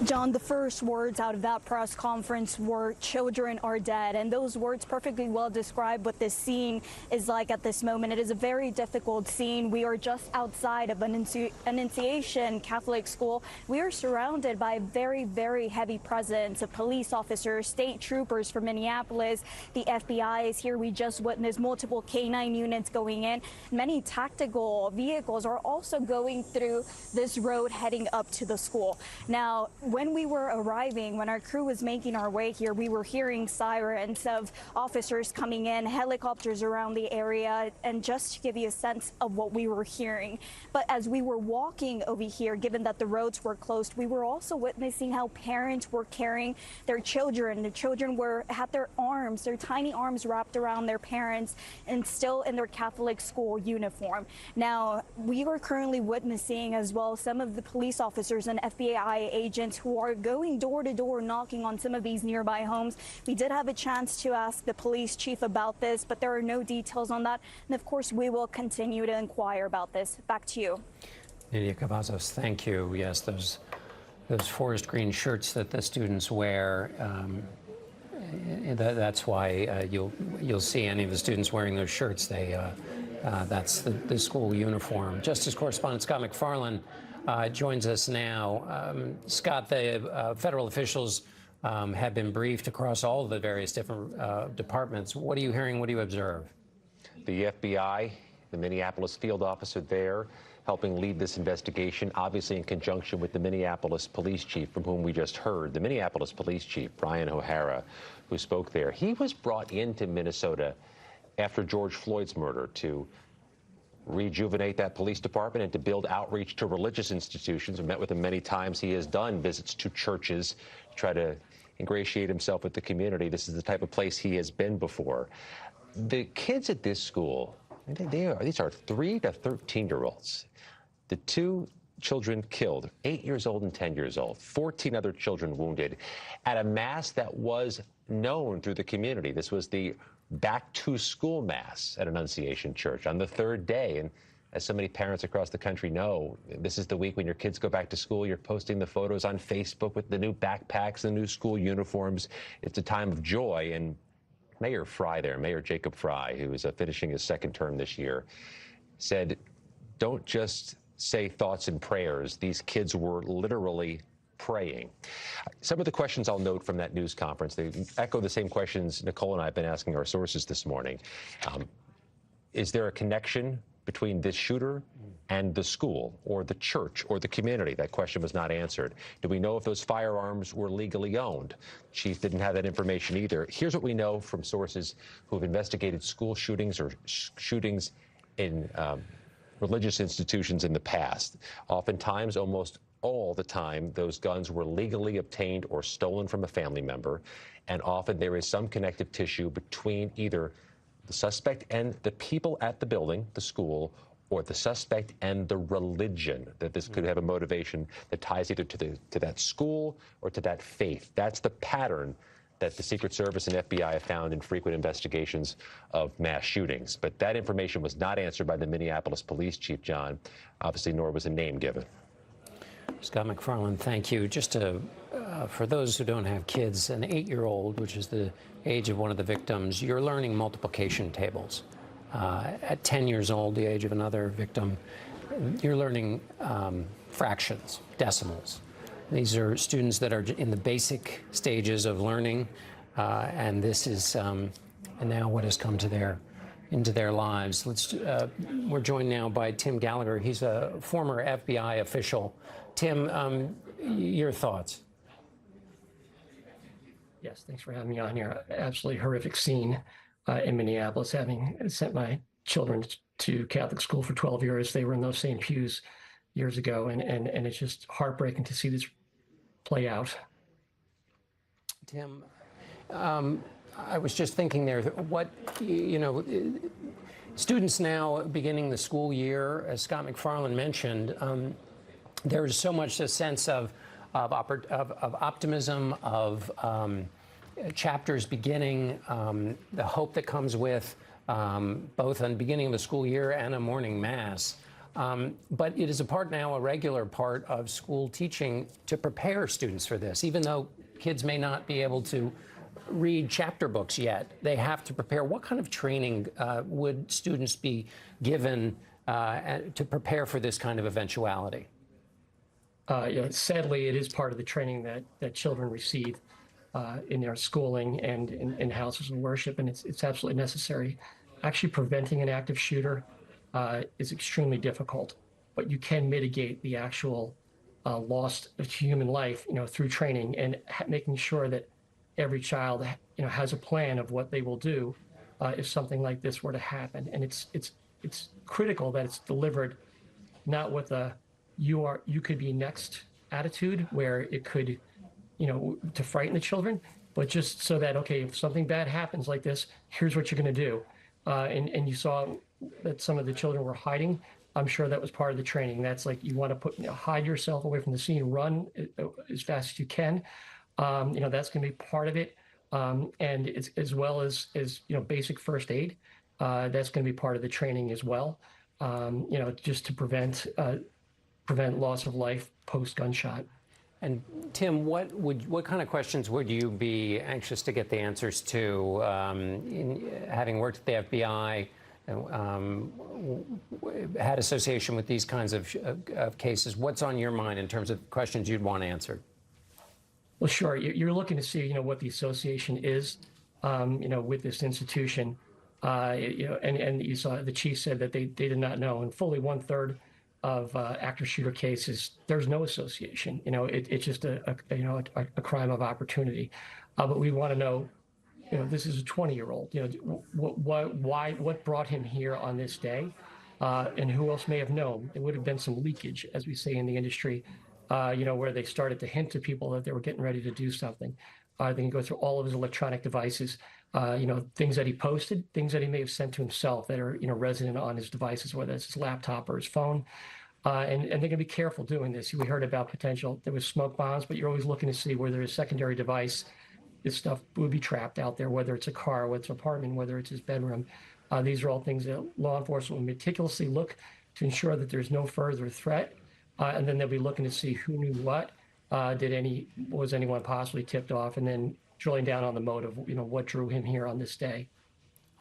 John, the first words out of that press conference were "children are dead," and those words perfectly well describe what this scene is like at this moment. It is a very difficult scene. We are just outside of Annunciation Catholic School. We are surrounded by a very, very heavy presence of police officers, state troopers from Minneapolis. The FBI is here. We just witnessed multiple K-9 units going in. Many tactical vehicles are also going through this road heading up to the school. Now, when we were arriving, when our crew was making our way here, we were hearing sirens of officers coming in, helicopters around the area, and just to give you a sense of what we were hearing. But as we were walking over here, given that the roads were closed, we were also witnessing how parents were carrying their children. The children had their arms, their tiny arms wrapped around their parents and still in their Catholic school uniform. Now, we are currently witnessing as well some of the police officers and FBI agents who are going door to door knocking on some of these nearby homes. We did have a chance to ask the police chief about this, but there are no details on that. And of course, we will continue to inquire about this. Back to you. Nydia Cavazos, thank you. Yes, those forest green shirts that the students wear, that's why you'll see any of the students wearing those shirts. That's the school uniform. Justice correspondent Scott McFarland joins us now. Scott, the federal officials have been briefed across all of the various different departments. What are you hearing? What do you observe? The FBI, the Minneapolis field officer there, helping lead this investigation, obviously in conjunction with the Minneapolis police chief, from whom we just heard. The Minneapolis police chief, Brian O'Hara, who spoke there, he was brought into Minnesota after George Floyd's murder to rejuvenate that police department and to build outreach to religious institutions. I've met with him many times. He has done visits to churches to try to ingratiate himself with the community. This is the type of place he has been before. The kids at this school, these are 3 to 13-year-olds. The 2 children killed, 8 years old and 10 years old, 14 other children wounded at a mass that was known through the community. This was the back to school mass at Annunciation Church on the 3rd day. And as so many parents across the country know, this is the week when your kids go back to school. You're posting the photos on Facebook with the new backpacks, the new school uniforms. It's a time of joy. And Mayor Fry there, Mayor Jacob Fry, who is finishing his 2nd term this year, said, don't just say thoughts and prayers. These kids were literally praying. Some of the questions I'll note from that news conference, they echo the same questions Nicole and I have been asking our sources this morning. Is there a connection between this shooter and the school or the church or the community? That question was not answered. Do we know if those firearms were legally owned? Chief didn't have that information either. Here's what we know from sources who have investigated school shootings or shootings in religious institutions in the past. Oftentimes, almost all the time, those guns were legally obtained or stolen from a family member, and often there is some connective tissue between either the suspect and the people at the building, the school, or the suspect and the religion, that this could have a motivation that ties either to that school or to that faith. That's the pattern that the Secret Service and FBI have found in frequent investigations of mass shootings. But that information was not answered by the Minneapolis police chief, John, obviously, nor was a name given. Scott McFarland, thank you. Just for those who don't have kids, an 8-year-old, which is the age of one of the victims, you're learning multiplication tables. At 10 years old, the age of another victim, you're learning fractions, decimals. These are students that are in the basic stages of learning, and this is and now what has come to into their lives. We're joined now by Tim Gallagher. He's a former FBI official. Tim, your thoughts? Yes, thanks for having me on here. Absolutely horrific scene in Minneapolis. Having sent my children to Catholic school for 12 years, they were in those same pews years ago, and it's just heartbreaking to see this play out. Tim, I was just thinking there, students now beginning the school year, as Scott McFarland mentioned, there's so much a sense of optimism, of chapters beginning, the hope that comes with both on the beginning of the school year and a morning mass. But it is a regular part of school teaching to prepare students for this. Even though kids may not be able to read chapter books yet, they have to prepare. What kind of training would students be given to prepare for this kind of eventuality? Sadly, it is part of the training that children receive in their schooling and in houses of worship, and it's absolutely necessary. Actually, preventing an active shooter is extremely difficult, but you can mitigate the actual loss of human life, through training and making sure that every child, has a plan of what they will do if something like this were to happen. And it's critical that it's delivered not with a you could be next attitude where it could, to frighten the children, but just so that, okay, if something bad happens like this, here's what you're going to do. And you saw that some of the children were hiding. I'm sure that was part of the training. That's like, you want to hide yourself away from the scene, run as fast as you can. That's going to be part of it. And it's, as well as basic first aid. That's going to be part of the training as well. Just to prevent loss of life post gunshot. And Tim, what kind of questions would you be anxious to get the answers to? Having worked at the FBI, had association with these kinds of cases, what's on your mind in terms of questions you'd want answered? Well, sure. You're looking to see, what the association is, with this institution. And you saw the chief said that they did not know, and fully 1/3 of active shooter cases, there's no association. It's just a crime of opportunity. But we want to know, this is a 20-year-old. What brought him here on this day, and who else may have known? There would have been some leakage, as we say in the industry, where they started to hint to people that they were getting ready to do something. They can go through all of his electronic devices, things that he posted, things that he may have sent to himself that are, resident on his devices, whether it's his laptop or his phone. And they're going to be careful doing this. We heard about there was smoke bombs, but you're always looking to see where there's a secondary device. This stuff would be trapped out there, whether it's a car, whether it's an apartment, whether it's his bedroom. These are all things that law enforcement will meticulously look to ensure that there's no further threat. And then they'll be looking to see who knew what, was anyone possibly tipped off, and then drilling down on the motive, what drew him here on this day.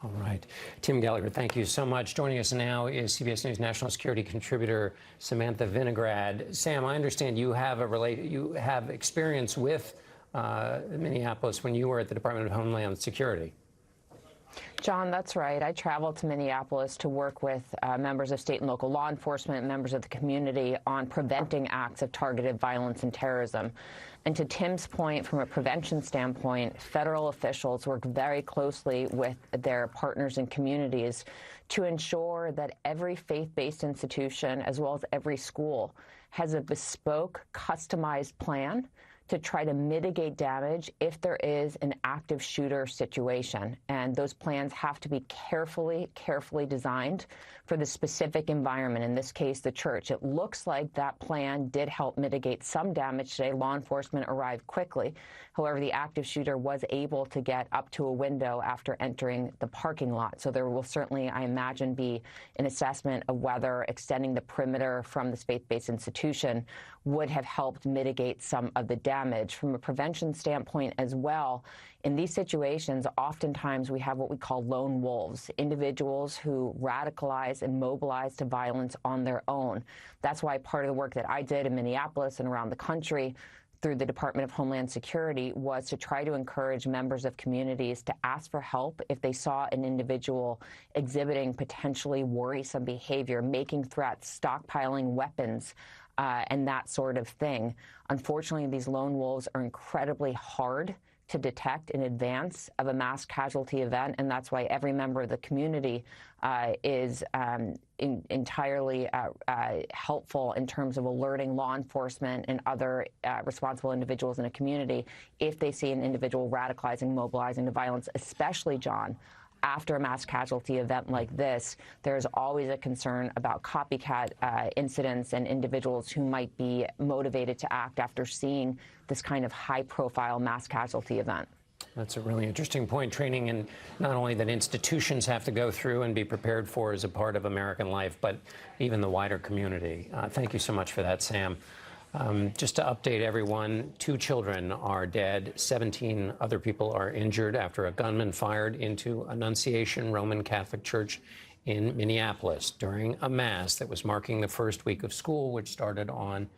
All right. Tim Gallagher, thank you so much. Joining us now is CBS News national security contributor Samantha Vinograd. Sam, I understand you have experience with Minneapolis when you were at the Department of Homeland Security. John, that's right. I traveled to Minneapolis to work with members of state and local law enforcement, members of the community on preventing acts of targeted violence and terrorism. And to Tim's point, from a prevention standpoint, federal officials work very closely with their partners and communities to ensure that every faith-based institution, as well as every school, has a bespoke, customized plan to try to mitigate damage if there is an active shooter situation. And those plans have to be carefully designed for the specific environment, in this case, the church. It looks like that plan did help mitigate some damage today. Law enforcement arrived quickly. However, the active shooter was able to get up to a window after entering the parking lot. So there will certainly, I imagine, be an assessment of whether extending the perimeter from this faith-based institution would have helped mitigate some of the damage. From a prevention standpoint as well, in these situations, oftentimes we have what we call lone wolves, individuals who radicalize and mobilize to violence on their own. That's why part of the work that I did in Minneapolis and around the country through the Department of Homeland Security was to try to encourage members of communities to ask for help if they saw an individual exhibiting potentially worrisome behavior, making threats, stockpiling weapons, and that sort of thing. Unfortunately, these lone wolves are incredibly hard to detect in advance of a mass casualty event, and that's why every member of the community is entirely helpful in terms of alerting law enforcement and other responsible individuals in a community if they see an individual radicalizing, mobilizing to violence, especially, John, after a mass casualty event like this. There's always a concern about copycat incidents and individuals who might be motivated to act after seeing this kind of high-profile mass casualty event. That's a really interesting point. Training, and not only that institutions have to go through and be prepared for as a part of American life, but even the wider community. Thank you so much for that, Sam. Just to update everyone, 2 children are dead. 17 other people are injured after a gunman fired into Annunciation Roman Catholic Church in Minneapolis during a mass that was marking the first week of school, which started on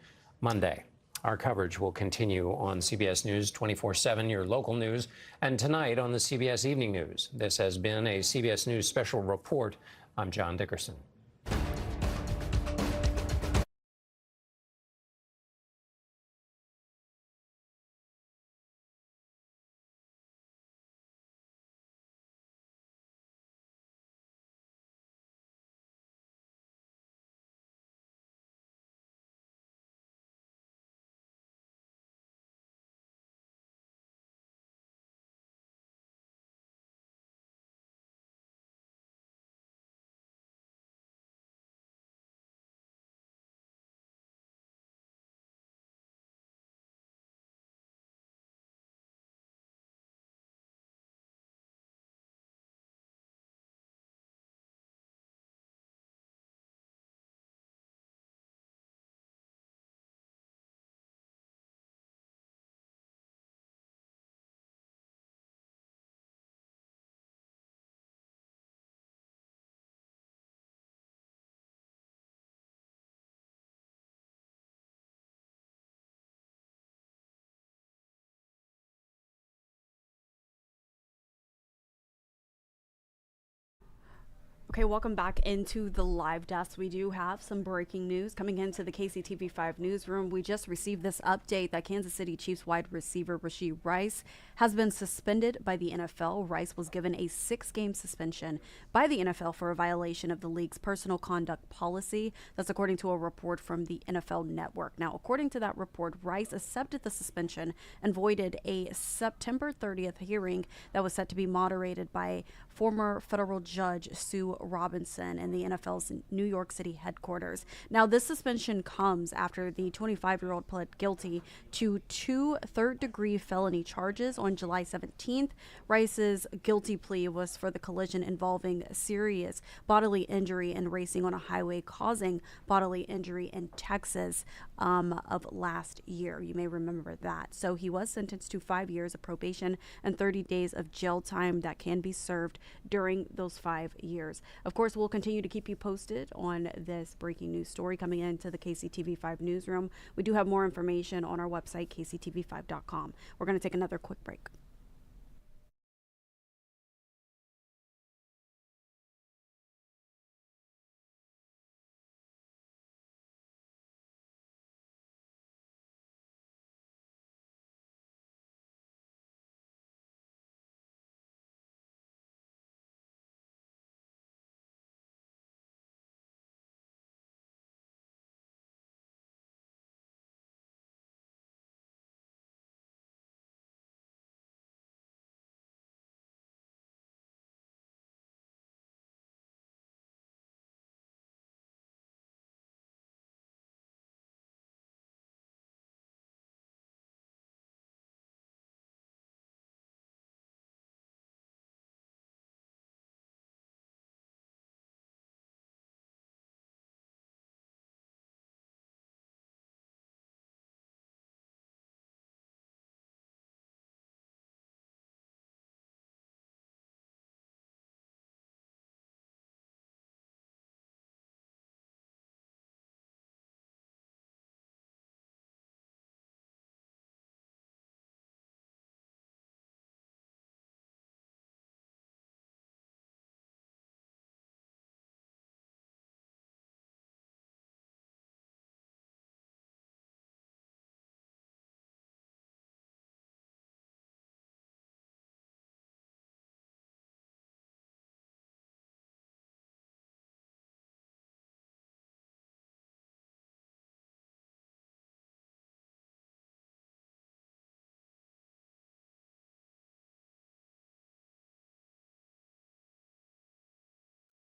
Monday. Our coverage will continue on CBS News 24/7, your local news, and tonight on the CBS Evening News. This has been a CBS News special report. I'm John Dickerson. Okay, welcome back into the live desk. We do have some breaking news coming into the KCTV5 newsroom. We just received this update that Kansas City Chiefs wide receiver Rashee Rice has been suspended by the NFL. Rice was given a 6-game suspension by the NFL for a violation of the league's personal conduct policy. That's according to a report from the NFL Network. Now, according to that report, Rice accepted the suspension and voided a September 30th hearing that was set to be moderated by former federal judge Sue Robinson in the NFL's New York City headquarters. Now, this suspension comes after the 25-year-old pled guilty to 2 third-degree felony charges on July 17th. Rice's guilty plea was for the collision involving serious bodily injury and racing on a highway causing bodily injury in Texas of last year. You may remember that. So he was sentenced to 5 years of probation and 30 days of jail time that can be served during those 5 years. Of course, we'll continue to keep you posted on this breaking news story coming into the KCTV5 newsroom. We do have more information on our website, kctv5.com. We're going to take another quick break.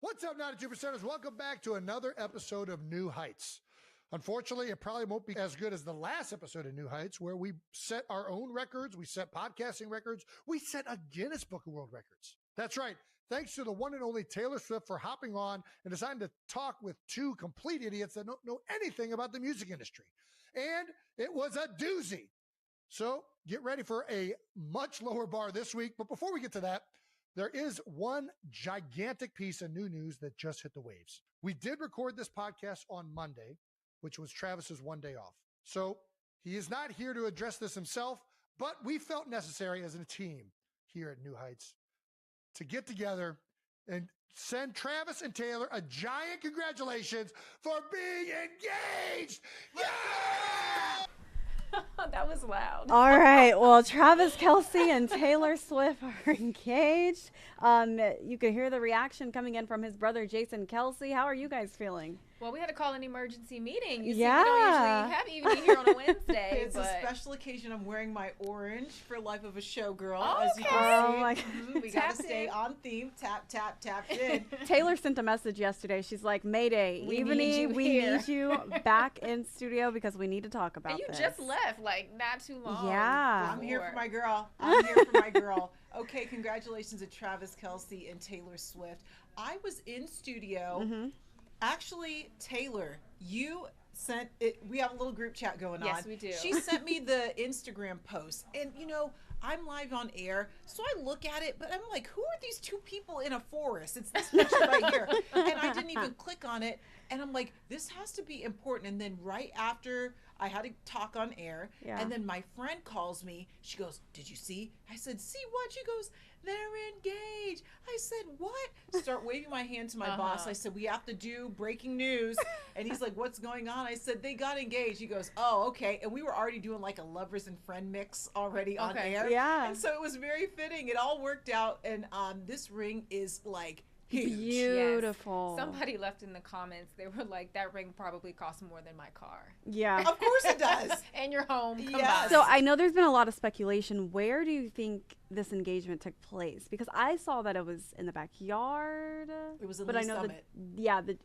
What's up, 92%ers? Welcome back to another episode of New Heights. Unfortunately, it probably won't be as good as the last episode of New Heights, where we set our own records, we set podcasting records, we set a Guinness Book of World Records. That's right. Thanks to the one and only Taylor Swift for hopping on and deciding to talk with 2 complete idiots that don't know anything about the music industry. And it was a doozy. So get ready for a much lower bar this week. But before we get to that, there is one gigantic piece of new news that just hit the waves. We did record this podcast on Monday, which was Travis's one day off. So he is not here to address this himself, but we felt necessary as a team here at New Heights to get together and send Travis and Taylor a giant congratulations for being engaged. Yeah! That was loud. All right. Well, Travis Kelce and Taylor Swift are engaged. You can hear the reaction coming in from his brother, Jason Kelce. How are you guys feeling? Well, we had to call an emergency meeting. You Yeah. see, we don't usually have evening here on a Wednesday. It's but a special occasion. I'm wearing my orange for Life of a Showgirl. Okay. As you can Oh, see. my We got to stay on theme. Tap, tap, tap in. Taylor sent a message yesterday. She's like, Mayday, We Ebony, need you we here." need you back in studio because we need to talk about and you this. just left, like, not too long. Yeah. I'm here for my girl. I'm here for my girl. Okay, congratulations to Travis Kelce and Taylor Swift. I was in studio. Mm-hmm. Actually, Taylor, you sent it. We have a little group chat going on. Yes, we do. She sent me the Instagram post. And, you know, I'm live on air. So I look at it, but I'm like, who are these 2 people in a forest? It's this picture right here. And I didn't even click on it. And I'm like, this has to be important. And then right after I had to talk on air, and then my friend calls me. She goes, did you see? I said, see what? She goes, they're engaged. I said, what? Start waving my hand to my boss. I said, we have to do breaking news. And he's like, what's going on? I said, they got engaged. He goes, oh, okay. And we were already doing like a lovers and friend mix already on air. Yeah. And so it was very fitting. It all worked out. And this ring is like huge. Beautiful. Yes. Somebody left in the comments, they were like, that ring probably costs more than my car. Yeah. Of course it does. And your home. Yes. So I know there's been a lot of speculation. Where do you think this engagement took place? Because I saw that it was in the backyard. It was in but Lee I know Summit.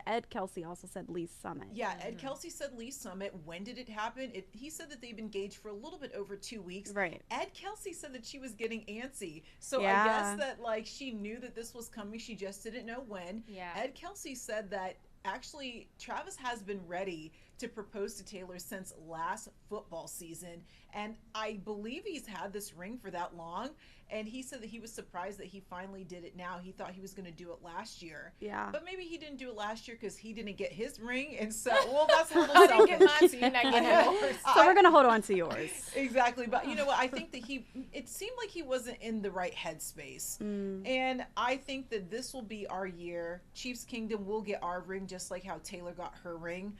Ed Kelce also said Lee Summit. Yeah, Ed Kelce said Lee Summit. When did it happen? He said that they've been engaged for a little bit over 2 weeks. Right. Ed Kelce said that she was getting antsy. So I Yeah. guess that like she knew that this was coming. She just didn't know when. Yeah. Ed Kelce said that actually Travis has been ready to propose to Taylor since last football season. And I believe he's had this ring for that long. And he said that he was surprised that he finally did it now. He thought he was going to do it last year. Yeah. But maybe he didn't do it last year because he didn't get his ring. And so, well, that's a little I selfish. didn't get mine, so you're not getting yours. So we're going to hold on to yours. Exactly. But you know what? I think that it seemed like he wasn't in the right headspace. And I think that this will be our year. Chiefs Kingdom will get our ring just like how Taylor got her ring.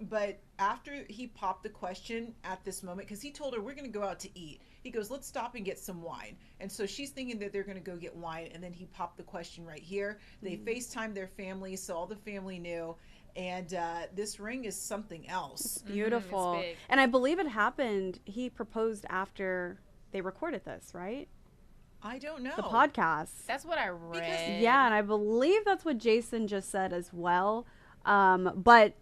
But after he popped the question at this moment, because he told her, we're going to go out to eat. He goes, let's stop and get some wine. And so she's thinking that they're going to go get wine. And then he popped the question right here. They FaceTimed their family, so all the family knew. And this ring is something else. Beautiful. It's big. And I believe it happened. He proposed after they recorded this, right? I don't know. The podcast. That's what I read. Yeah, and I believe that's what Jason just said as well. But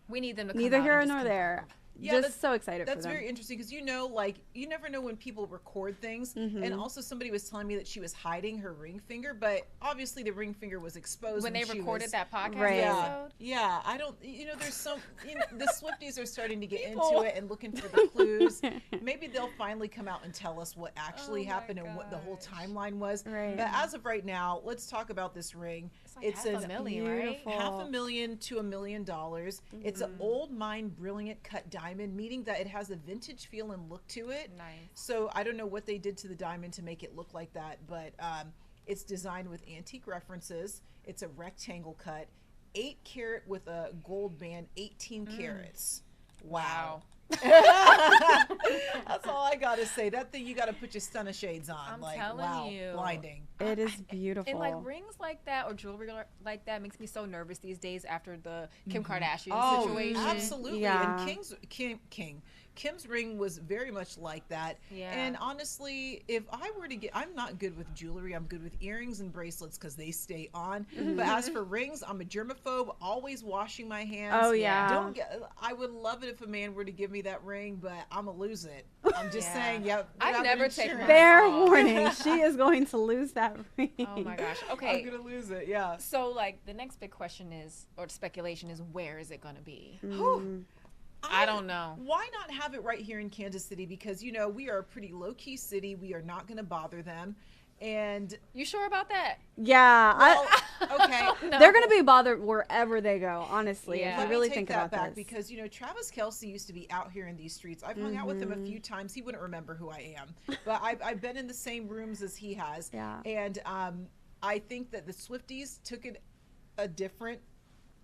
we need them to come neither out here and nor just there. Yeah, Just so excited for That's them. very interesting because like you never know when people record things. And also somebody was telling me that she was hiding her ring finger, but obviously the ring finger was exposed when they recorded that podcast Right. episode. Yeah, I don't. There's some. The Swifties are starting to get into it and looking for the clues. Maybe they'll finally come out and tell us what actually happened and what the whole timeline was. Right. But as of right now, let's talk about this ring. It's like $500,000, right? $500,000 to $1 million. It's an old mine brilliant cut diamond, meaning that it has a vintage feel and look to it. Nice. So I don't know what they did to the diamond to make it look like that, but it's designed with antique references. It's a rectangle cut, 8 carat with a gold band, 18 carats. Wow. That's all I gotta say. That thing, you gotta put your stunner shades on. I'm like, telling wow, you. blinding. It is beautiful. And like rings like that or jewelry like that makes me so nervous these days after the Kim Kardashian Oh, situation. absolutely. Yeah. And Kim's ring was very much like that. Yeah. And honestly, if I were to get, I'm not good with jewelry. I'm good with earrings and bracelets because they stay on. But as for rings, I'm a germaphobe, always washing my hands. Oh, yeah. I would love it if a man were to give me that ring, but I'm going to lose it. I'm just saying, I never take insurance. mine Fair off. warning. She is going to lose that ring. Oh my gosh. Okay. I'm going to lose it, yeah. So like the next big question is, or speculation is, where is it going to be? I don't know. Why not have it right here in Kansas City? Because, we are a pretty low-key city. We are not going to bother them. And you sure about that? Yeah. Well, okay. No. They're going to be bothered wherever they go, honestly, Yeah. if Let you me really take think that about back this. because Travis Kelce used to be out here in these streets. I've hung out with him a few times. He wouldn't remember who I am, but I've been in the same rooms as he has. Yeah. And I think that the Swifties took it a different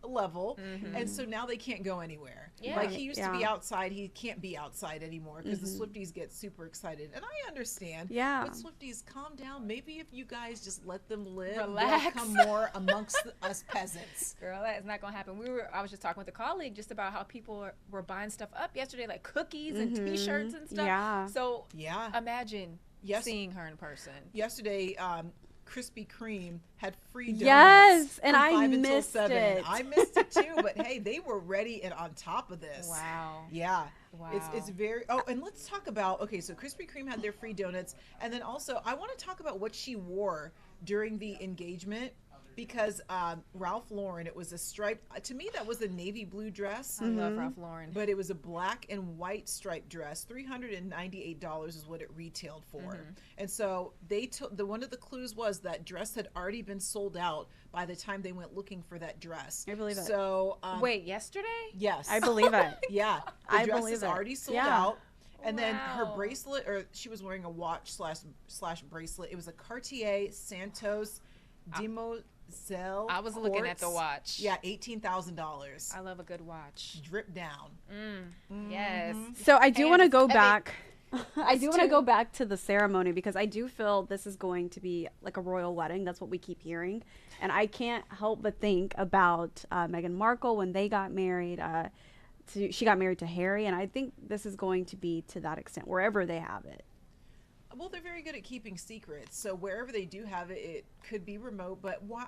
level, and so now they can't go anywhere. Yeah. Like he used to be Yeah. outside, he can't be outside anymore because the Swifties get super excited, and I understand. Yeah. But Swifties, calm down. Maybe if you guys just let them live, Relax. they'll come more amongst us peasants. Girl, that is not gonna happen. I was just talking with a colleague just about how people were buying stuff up yesterday, like cookies and T-shirts and stuff. Yeah. So Yeah. imagine Yes. seeing her in person. Yesterday, Krispy Kreme had free donuts. Yes, and from I 5 until missed 7. it. I missed it too, but hey, they were ready and on top of this. Wow. Yeah. Wow. It's very. Oh, and let's talk about. Okay, so Krispy Kreme had their free donuts, and then also I want to talk about what she wore during the engagement because Ralph Lauren, it was a striped, to me that was a navy blue dress. I love Ralph Lauren. But it was a black and white striped dress. $398 is what it retailed for. And so they took, one of the clues was that dress had already been sold out by the time they went looking for that dress. I believe it. So wait, yesterday? Yes. I believe it. Yeah. The dress is already sold out. And then her Wow. bracelet, or she was wearing a watch slash bracelet. It was a Cartier Santos Demoiselle. I was looking at the quartz. watch. Yeah, $18,000. I love a good watch. Drip down. Yes. So I do And want to it's go heavy. back. I do want to too. go back to the ceremony because I do feel this is going to be like a royal wedding. That's what we keep hearing. And I can't help but think about Meghan Markle when they got married. She got married to Harry. And I think this is going to be to that extent, wherever they have it. Well, they're very good at keeping secrets. So wherever they do have it, it could be remote. But why?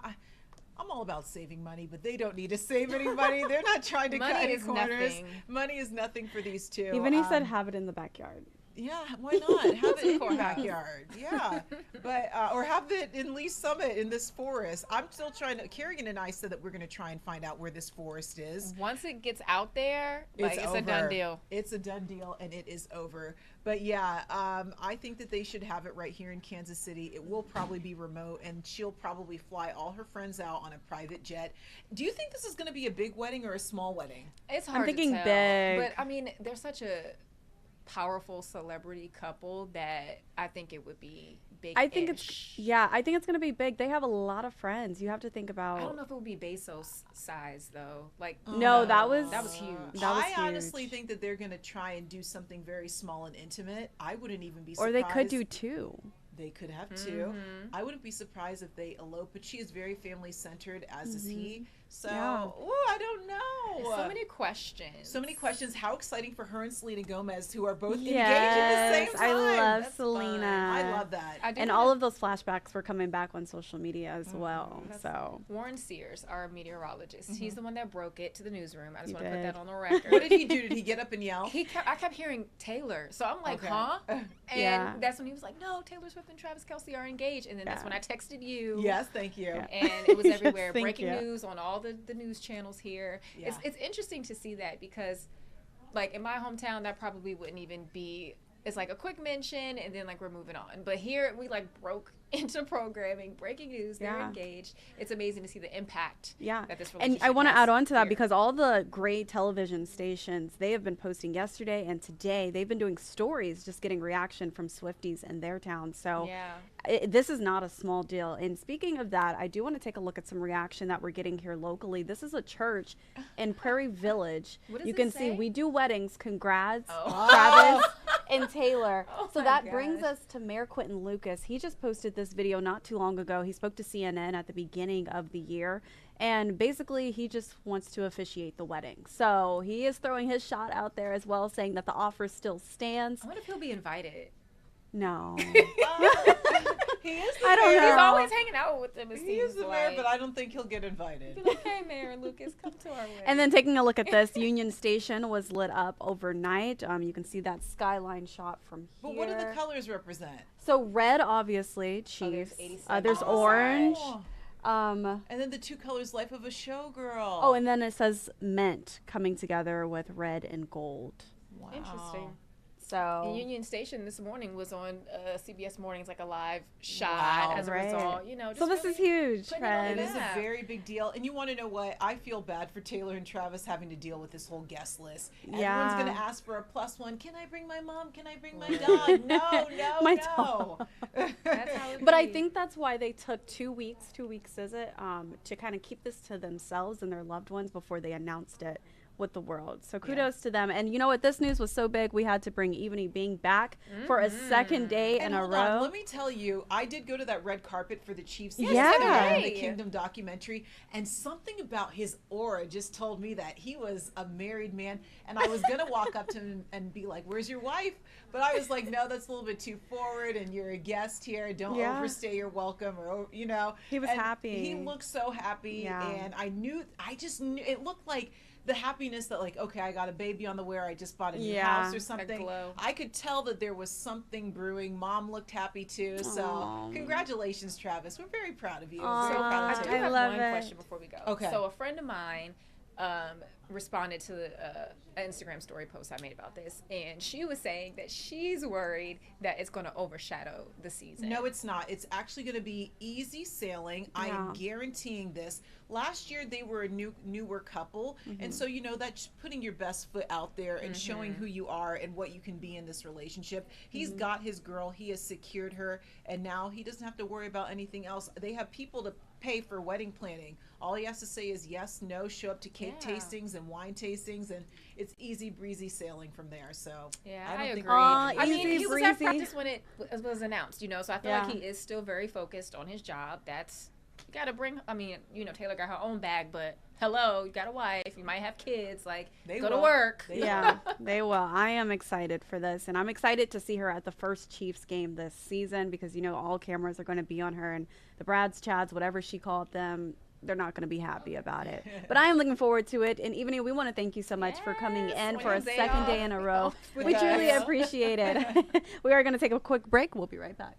I'm all about saving money, but they don't need to save any money. They're not trying to cut any corners. Nothing. Money is nothing for these two. Even he said have it in the backyard. Yeah, why not? Have it in your backyard. Yeah. But, or have it in Lee Summit in this forest. I'm still trying to, Kerrigan and I said that we're going to try and find out where this forest is. Once it gets out there, like, it's a done deal. It's a done deal, and it is over. But yeah, I think that they should have it right here in Kansas City. It will probably be remote, and she'll probably fly all her friends out on a private jet. Do you think this is going to be a big wedding or a small wedding? It's hard I'm thinking to tell. big. But I mean, they're such a powerful celebrity couple that I think it would be big. I think it's going to be big. They have a lot of friends. You have to think about. I don't know if it would be Bezos size though. Like No, that was huge. I honestly think that they're going to try and do something very small and intimate. I wouldn't even be surprised. Or they could do two. They could have two. I wouldn't be surprised if they elope, but she is very family centered, as is he. So, I don't know. There's so many questions. So many questions. How exciting for her and Selena Gomez, who are both engaged Yes, at the same time. I love That's Selena. fun. I love that. And all of those flashbacks were coming back on social media as well. So Warren Sears, our meteorologist, he's the one that broke it to the newsroom. I just He want to put did. that on the record. What did he do? Did he get up and yell? I kept hearing Taylor, so I'm like, Okay. huh? And Yeah. that's when he was like, no, Taylor Swift and Travis Kelce are engaged. And then that's when I texted you. Yes, thank you. And it was Yes, everywhere. thank Breaking you. news on all the news channels here. Yeah. It's interesting to see that because, like, in my hometown, that probably wouldn't even be. It's like a quick mention and then like we're moving on. But here we like broke into programming, breaking news, they're Yeah. engaged. It's amazing to see the impact that this relationship And I want to has add on to that here. because all the great television stations, they have been posting yesterday and today. They've been doing stories, just getting reaction from Swifties in their town. So this is not a small deal. And speaking of that, I do want to take a look at some reaction that we're getting here locally. This is a church in Prairie Village. What does You it can say? see we do weddings. Congrats, Travis and Taylor. So my that brings gosh. us to Mayor Quentin Lucas. He just posted this video not too long ago. He spoke to CNN at the beginning of the year. And basically, he just wants to officiate the wedding. So he is throwing his shot out there as well, saying that the offer still stands. I wonder if he'll be invited. No. He is the I don't mayor. know. He's always hanging out with them. It He is seems the mayor, like. but I don't think he'll get invited. Be like, hey, Mayor Lucas, come to our wedding. And then taking a look at this, Union Station was lit up overnight. You can see that skyline shot from here. But what do the colors represent? So red, obviously, Chiefs. There's orange. And then the two colors, Life of a Showgirl. Oh, and then it says mint coming together with red and gold. Wow. Interesting. So And Union Station this morning was on CBS Mornings, like a live shot as a result. You know, just so this is huge, It friends. is a very big deal. And you want to know what? I feel bad for Taylor and Travis having to deal with this whole guest list. Yeah. Everyone's going to ask for a +1. Can I bring my mom? Can I bring my dog? No, no, My no. That's how it But I be. think that's why they took 2 weeks. 2 weeks is it? To kind of keep this to themselves and their loved ones before they announced it with the world. So kudos to them. And you know what? This news was so big, we had to bring Ebony Bing back for a second day in And a hold row. on, let me tell you, I did go to that red carpet for the Chiefs Yes, yesterday in today. the Kingdom documentary, and something about his aura just told me that he was a married man. And I was gonna walk up to him and be like, "Where's your wife?" But I was like, "No, that's a little bit too forward, and you're a guest here. Don't Yeah. overstay your welcome." Or He was And happy. He looked so happy, Yeah. and I just knew it looked like the happiness that like, okay, I got a baby on the way, or I just bought a new Yeah, house or that something. glow. I could tell that there was something brewing. Mom looked happy too. So Aw. congratulations, Travis. We're very proud of you. Aw, Very proud I of do you. have love one it. question before we go. Okay. So a friend of mine responded to an Instagram story post I made about this, and she was saying that she's worried that it's going to overshadow the season. No, it's not. It's actually going to be easy sailing. I am guaranteeing this. Last year they were a newer couple, and so that's putting your best foot out there and showing who you are and what you can be in this relationship. He's got his girl. He has secured her, and now he doesn't have to worry about anything else. They have people to pay for wedding planning. All he has to say is yes, no, show up to cake tastings and wine tastings, and it's easy breezy sailing from there. So I don't agree. think I mean, he was at breezy. practice when it was announced, so I feel like he is still very focused on his job. You got to bring, Taylor got her own bag, but hello, you got a wife, you might have kids, go to work. They will. I am excited for this, and I'm excited to see her at the first Chiefs game this season because, all cameras are going to be on her, and the Brads, Chads, whatever she called them, they're not going to be happy about it. But I am looking forward to it. And Ebony, we want to thank you so much for coming in for a second day in a row. We truly appreciate it. We are going to take a quick break. We'll be right back.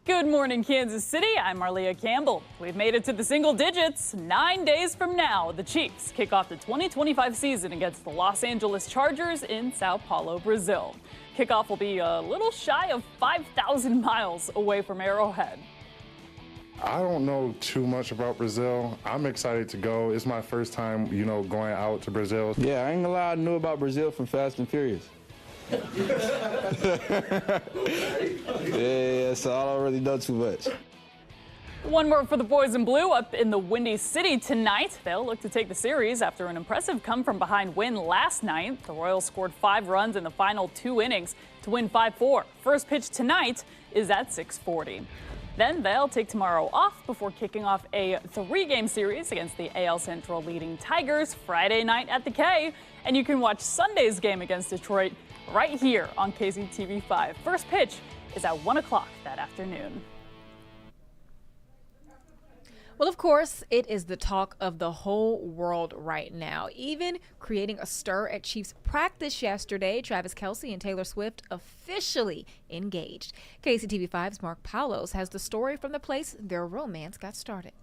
Good morning, Kansas City. I'm Marlia Campbell. We've made it to the single digits. 9 days from now, the Chiefs kick off the 2025 season against the Los Angeles Chargers in Sao Paulo, Brazil. Kickoff will be a little shy of 5,000 miles away from Arrowhead. I don't know too much about Brazil. I'm excited to go. It's my first time, going out to Brazil. Yeah, I ain't gonna lie, I knew about Brazil from Fast and Furious. Yeah, so I don't really know too much. One more for the boys in blue up in the Windy City tonight. They'll look to take the series after an impressive come-from-behind win last night. The Royals scored 5 runs in the final 2 innings to win 5-4. First pitch tonight is at 6:40. Then they'll take tomorrow off before kicking off a 3-game series against the AL Central leading Tigers Friday night at the K. And you can watch Sunday's game against Detroit right here on KCTV5. First pitch is at 1 o'clock that afternoon. Well, of course, it is the talk of the whole world right now, even creating a stir at Chiefs practice yesterday. Travis Kelce and Taylor Swift officially engaged. KCTV5's Mark Paulos has the story from the place their romance got started.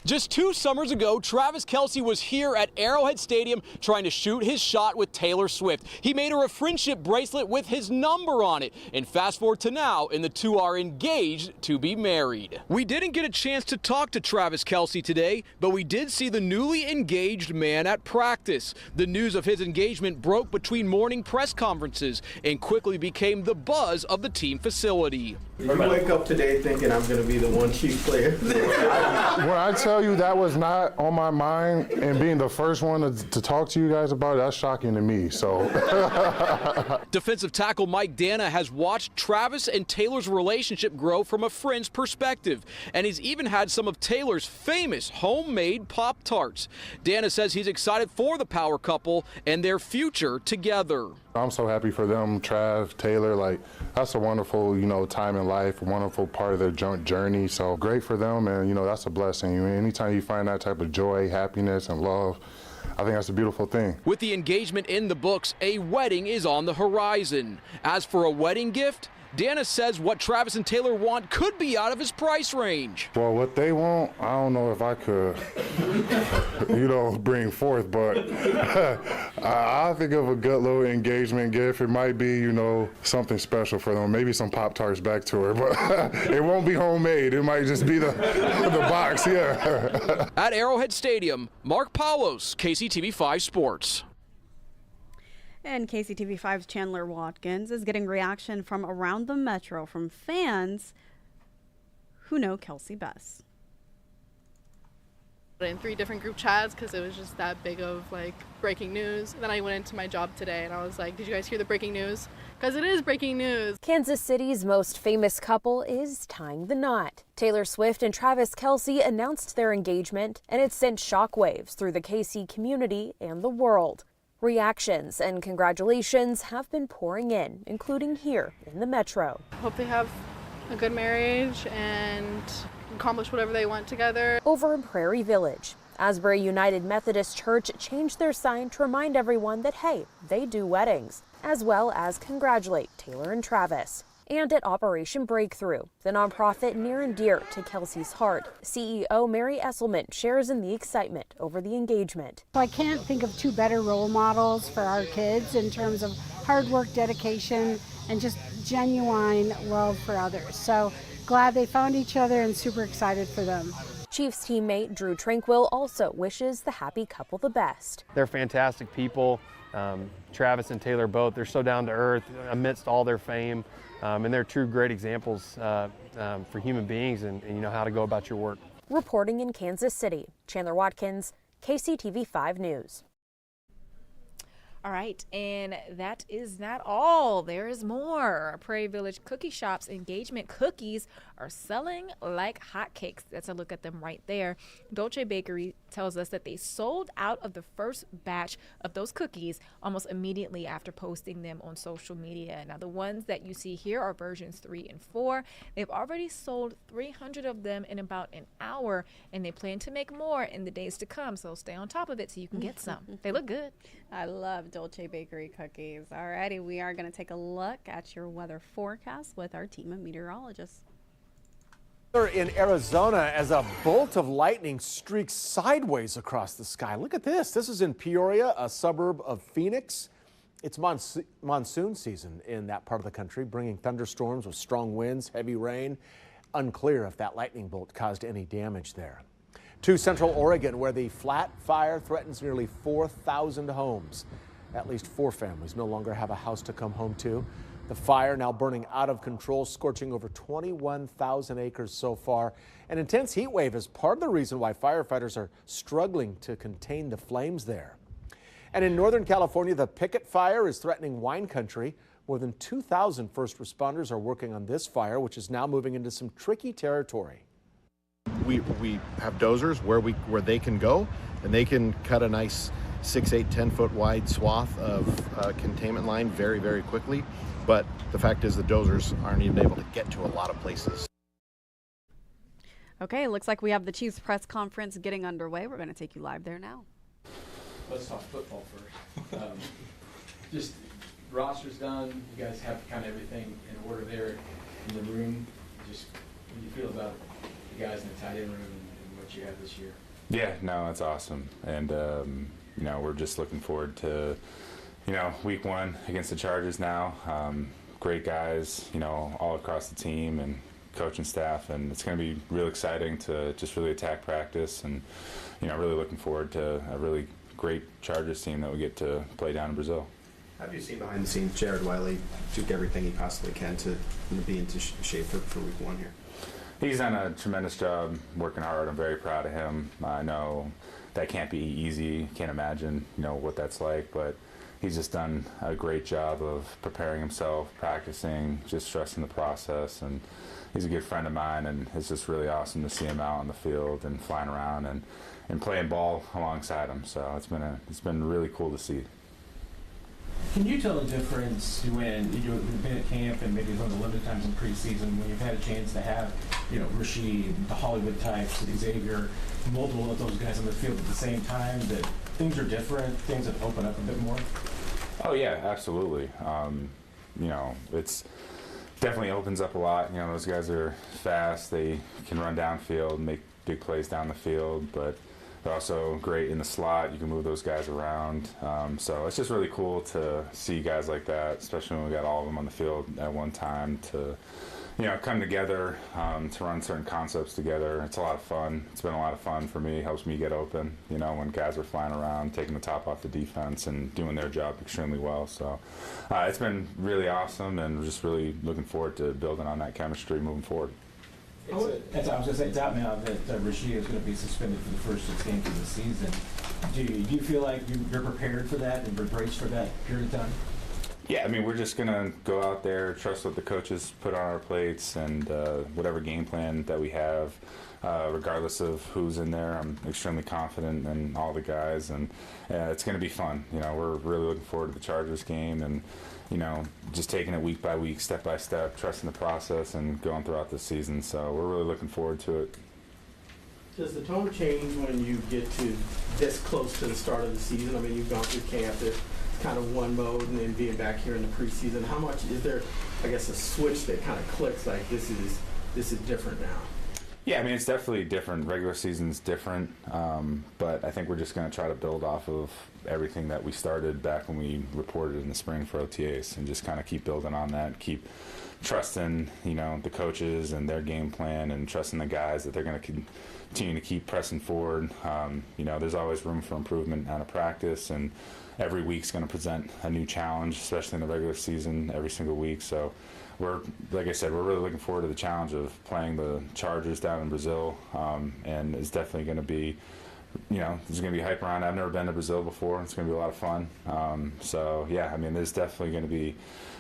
Just 2 summers ago, Travis Kelce was here at Arrowhead Stadium trying to shoot his shot with Taylor Swift. He made her a friendship bracelet with his number on it. And fast forward to now, and the two are engaged to be married. We didn't get a chance to talk to Travis Kelce today, but we did see the newly engaged man at practice. The news of his engagement broke between morning press conferences and quickly became the buzz of the team facility. You wake up today thinking I'm going to be the one Chief player. When I tell you that was not on my mind, and being the first one to talk to you guys about it, that's shocking to me. So, defensive tackle Mike Dana has watched Travis and Taylor's relationship grow from a friend's perspective, and he's even had some of Taylor's famous homemade Pop-Tarts. Dana says he's excited for the power couple and their future together. I'm so happy for them, Trav, Taylor. Like, that's a wonderful, time in life, a wonderful part of their journey. So great for them, and that's a blessing. Anytime you find that type of joy, happiness, and love, I think that's a beautiful thing. With the engagement in the books, a wedding is on the horizon. As for a wedding gift, Dana says what Travis and Taylor want could be out of his price range. Well, what they want, I don't know if I could, bring forth, but I think of a good little engagement gift. It might be, something special for them. Maybe some Pop-Tarts back to her, but it won't be homemade. It might just be the box, yeah. At Arrowhead Stadium, Mark Paulos, KCTV5 Sports. And KCTV5's Chandler Watkins is getting reaction from around the metro from fans who know Kelce best. In 3 different group chats because it was just that big of breaking news. And then I went into my job today and I was like, did you guys hear the breaking news? Because it is breaking news. Kansas City's most famous couple is tying the knot. Taylor Swift and Travis Kelce announced their engagement, and it sent shockwaves through the KC community and the world. Reactions and congratulations have been pouring in, including here in the metro. Hope they have a good marriage and accomplish whatever they want together. Over in Prairie Village, Asbury United Methodist Church changed their sign to remind everyone that, hey, they do weddings, as well as congratulate Taylor and Travis. And at Operation Breakthrough, the nonprofit near and dear to Kelce's heart, CEO Mary Esselman shares in the excitement over the engagement. I can't think of 2 better role models for our kids in terms of hard work, dedication, and just genuine love for others. So glad they found each other and super excited for them. Chiefs teammate Drew Tranquil also wishes the happy couple the best. They're fantastic people. Travis and Taylor both, they're so down to earth amidst all their fame. And they're true great examples for human beings and how to go about your work. Reporting in Kansas City, Chandler Watkins, KCTV5 News. All right, and that is not all. There is more. Prairie Village Cookie Shop's engagement cookies are selling like hotcakes. That's a look at them right there. Dolce Bakery tells us that they sold out of the first batch of those cookies almost immediately after posting them on social media. Now, the ones that you see here are versions 3 and 4. They've already sold 300 of them in about an hour, and they plan to make more in the days to come. So stay on top of it so you can get some. They look good. I love Dolce Bakery cookies. Alrighty, we are going to take a look at your weather forecast with our team of meteorologists. In Arizona, as a bolt of lightning streaks sideways across the sky. Look at this. This is in Peoria, a suburb of Phoenix. It's monsoon season in that part of the country, bringing thunderstorms with strong winds, heavy rain. Unclear if that lightning bolt caused any damage there. To Central Oregon, where the flat fire threatens nearly 4,000 homes. At least 4 families no longer have a house to come home to. The fire now burning out of control, scorching over 21,000 acres so far. An intense heat wave is part of the reason why firefighters are struggling to contain the flames there. And in Northern California, the picket fire is threatening wine country. More than 2,000 first responders are working on this fire, which is now moving into some tricky territory. We have dozers where they can go, and they can cut a nice 6, 8, 10 foot wide swath of containment line very, very quickly. But the fact is the dozers aren't even able to get to a lot of places. Okay, looks like we have the Chiefs press conference getting underway. We're going to take you live there now. Let's talk football first. Just roster's done. You guys have kind of everything in order there in the room. Just what do you feel about the guys in the tight end room and what you have this year? Yeah, no, it's awesome. And, you know, we're just looking forward to, you know, week 1 against the Chargers now. Great guys, you know, all across the team and coaching staff. And it's going to be real exciting to just really attack practice. And, you know, really looking forward to a really great Chargers team that we get to play down in Brazil. Have you seen behind the scenes Jared Wiley do everything he possibly can to be into shape for week 1 here? He's done a tremendous job working hard. I'm very proud of him. I know that can't be easy. Can't imagine, you know, what that's like, but he's just done a great job of preparing himself, practicing, just trusting the process. And he's a good friend of mine, and it's just really awesome to see him out on the field and flying around and playing ball alongside him. So it's been really cool to see. Can you tell the difference when you've been at camp and maybe one of the limited times in preseason when you've had a chance to have, you know, Rashid, the Hollywood types, Xavier, multiple of those guys on the field at the same time, that things are different, things have opened up a bit more? Oh yeah, absolutely. You know, it's definitely opens up a lot. You know, those guys are fast. They can run downfield, make big plays down the field, but they're also great in the slot. You can move those guys around. So it's just really cool to see guys like that, especially when we got all of them on the field at one time, to, you know, come together to run certain concepts together. It's a lot of fun. It's been a lot of fun for me. It helps me get open, you know, when guys are flying around, taking the top off the defense and doing their job extremely well. So it's been really awesome, and we're just really looking forward to building on that chemistry moving forward. I was going to say, it's out now that Rashid is going to be suspended for the first 6 games of the season. Do you feel like you're prepared for that and braced for that period of time? Yeah, I mean, we're just going to go out there, trust what the coaches put on our plates, and whatever game plan that we have, regardless of who's in there. I'm extremely confident in all the guys, and it's going to be fun. You know, we're really looking forward to the Chargers game, and, you know, just taking it week by week, step by step, trusting the process, and going throughout the season. So we're really looking forward to it. Does the tone change when you get to this close to the start of the season? I mean, you've gone through camp, there's kind of one mode, and then being back here in the preseason. How much is there, I guess, a switch that kind of clicks like this is different now? Yeah, I mean, it's definitely different. Regular season's different, but I think we're just going to try to build off of everything that we started back when we reported in the spring for OTAs, and just kind of keep building on that, keep trusting, you know, the coaches and their game plan, and trusting the guys that they're going to continue to keep pressing forward. You know, there's always room for improvement out of practice, and every week's going to present a new challenge, especially in the regular season, every single week. So we're, like I said, we're really looking forward to the challenge of playing the Chargers down in Brazil, and it's definitely going to be, you know, there's going to be hype around. I've never been to Brazil before. It's going to be a lot of fun. So, yeah, I mean, there's definitely going to be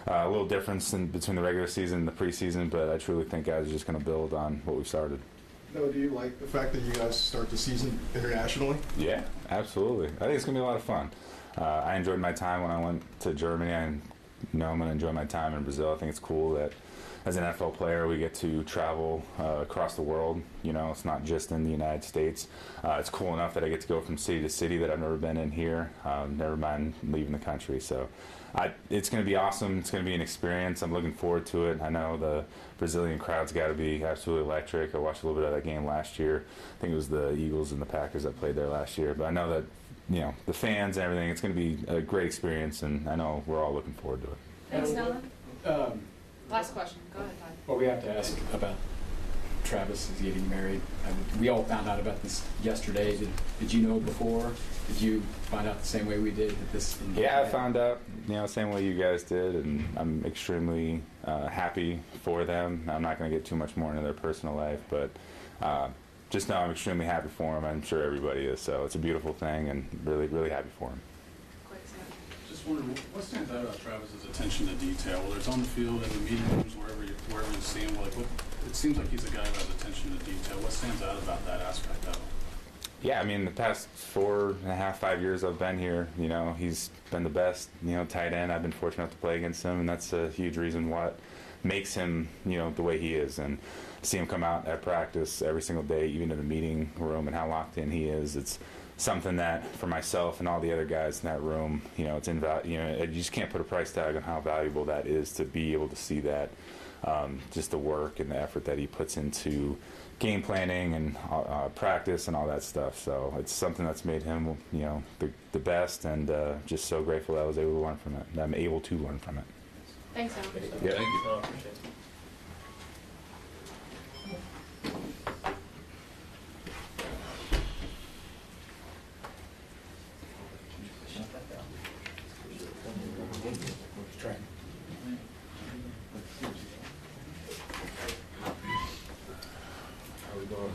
a little difference between the regular season and the preseason, but I truly think guys are just going to build on what we've started. No, do you like the fact that you guys start the season internationally? Yeah, absolutely. I think it's going to be a lot of fun. I enjoyed my time when I went to Germany. I know I'm going to enjoy my time in Brazil. I think it's cool that, as an NFL player, we get to travel across the world. You know, it's not just in the United States. It's cool enough that I get to go from city to city that I've never been in here, never mind leaving the country. So it's going to be awesome. It's going to be an experience. I'm looking forward to it. I know the Brazilian crowd's got to be absolutely electric. I watched a little bit of that game last year. I think it was the Eagles and the Packers that played there last year. But I know that, you know, the fans and everything, it's going to be a great experience, and I know we're all looking forward to it. Thanks, Dylan. Last question. Go ahead, Todd. Well, we have to ask about Travis is getting married. I mean, we all found out about this yesterday. Did you know before? Did you find out the same way we did that this? Yeah, I found out, you know, same way you guys did, and I'm extremely happy for them. I'm not going to get too much more into their personal life, but just know I'm extremely happy for them. I'm sure everybody is. So it's a beautiful thing, and really, really happy for them. Just wondering, what stands out about Travis's attention to detail, whether it's on the field, in the meeting rooms, wherever you see him, like, it seems like he's a guy who has attention to detail. What stands out about that aspect of him? Yeah, I mean, the past 4.5, 5 years I've been here, you know, he's been the best, you know, tight end. I've been fortunate enough to play against him, and that's a huge reason what makes him, you know, the way he is. And see him come out at practice every single day, even in the meeting room, and how locked in he is. It's something that, for myself and all the other guys in that room, you know, it's you know, you just can't put a price tag on how valuable that is to be able to see that, just the work and the effort that he puts into game planning and practice and all that stuff. So it's something that's made him, you know, the best, and just so grateful that I was able to learn from it. That I'm able to learn from it. Thanks, Alan. Yeah, thank you.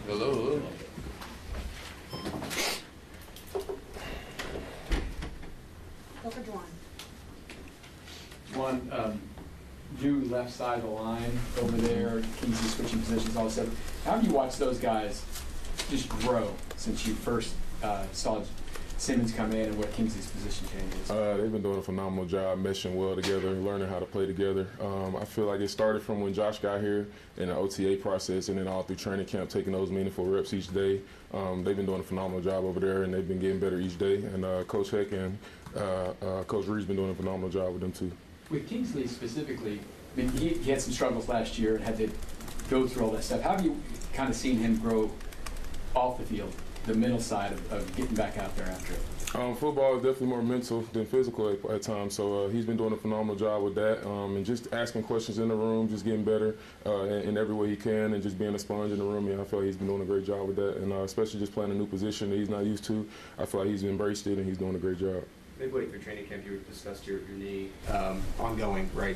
Hello. Go for Juwan. One, new left side of the line over there, Kingsley switching positions, all of a sudden. How have you watched those guys just grow since you first saw Simmons come in, and what Kingsley's position changes? They've been doing a phenomenal job meshing well together, learning how to play together. I feel like it started from when Josh got here in the OTA process, and then all through training camp, taking those meaningful reps each day. They've been doing a phenomenal job over there, and they've been getting better each day. And Coach Heck and Coach Reed's been doing a phenomenal job with them too. With Kingsley specifically, I mean, he had some struggles last year and had to go through all that stuff. How have you kind of seen him grow off the field, the mental side of getting back out there after it? Football is definitely more mental than physical at times, so he's been doing a phenomenal job with that, and just asking questions in the room, just getting better in every way he can, and just being a sponge in the room. Yeah, I feel like he's been doing a great job with that, and especially just playing a new position that he's not used to. I feel like he's embraced it, and he's doing a great job. Midway through training camp, you discussed your knee ongoing, right?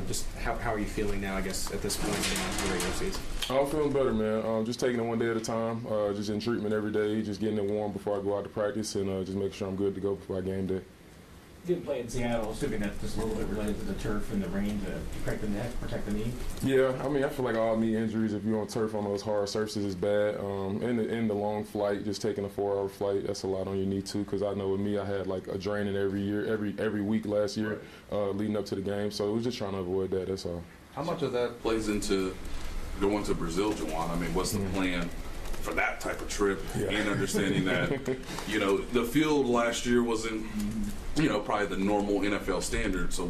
Just how are you feeling now, I guess, at this point in the regular season? I'm feeling better, man. Just taking it one day at a time, just in treatment every day, just getting it warm before I go out to practice, and just making sure I'm good to go before game day. Didn't play in Seattle, assuming that's just a little bit related to the turf and the rain to protect the neck, protect the knee. Yeah, I mean, I feel like all knee injuries, if you're on turf on those hard surfaces, is bad. In the long flight, just taking a 4-hour flight, that's a lot on your knee too. Because I know with me, I had like a draining every week last year, leading up to the game. So we're just trying to avoid that. That's all. How much of that plays into going to Brazil, Juwan? I mean, what's the plan for that type of trip, and understanding that, you know, the field last year wasn't, you know, probably the normal NFL standard. So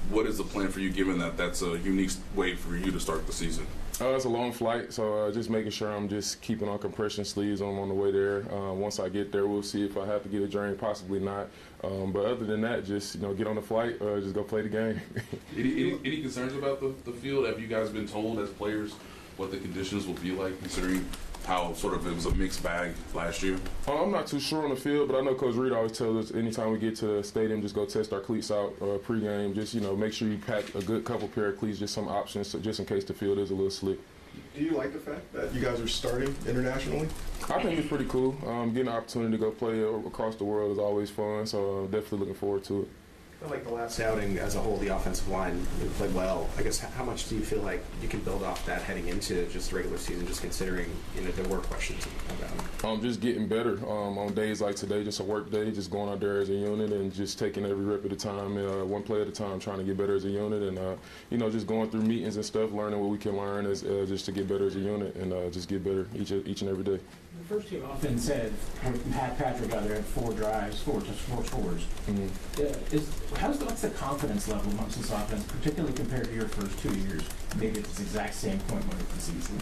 what is the plan for you, given that that's a unique way for you to start the season? It's a long flight, so just making sure I'm just keeping on compression sleeves on the way there. Once I get there, we'll see if I have to get a drain, possibly not. But other than that, just, you know, get on the flight, just go play the game. Any concerns about the field? Have you guys been told as players what the conditions will be like, considering how sort of it was a mixed bag last year? I'm not too sure on the field, but I know Coach Reed always tells us anytime we get to the stadium, just go test our cleats out pregame. Just, you know, make sure you pack a good couple pair of cleats, just some options, so just in case the field is a little slick. Do you like the fact that you guys are starting internationally? I think it's pretty cool. Getting the opportunity to go play across the world is always fun, so I'm definitely looking forward to it. feel like the last outing as a whole, the offensive line played well. I guess how much do you feel like you can build off that heading into just the regular season, just considering, you know, there were questions about it? Just getting better on days like today, just a work day, just going out there as a unit and just taking every rep at a time, one play at a time, trying to get better as a unit, and you know, just going through meetings and stuff, learning what we can learn as just to get better as a unit, and just get better each and every day. The first team often said, Pat Patrick out there had 4 drives, 4 scores. What's the confidence level amongst this offense, particularly compared to your first 2 years, maybe at this exact same point when it's the season?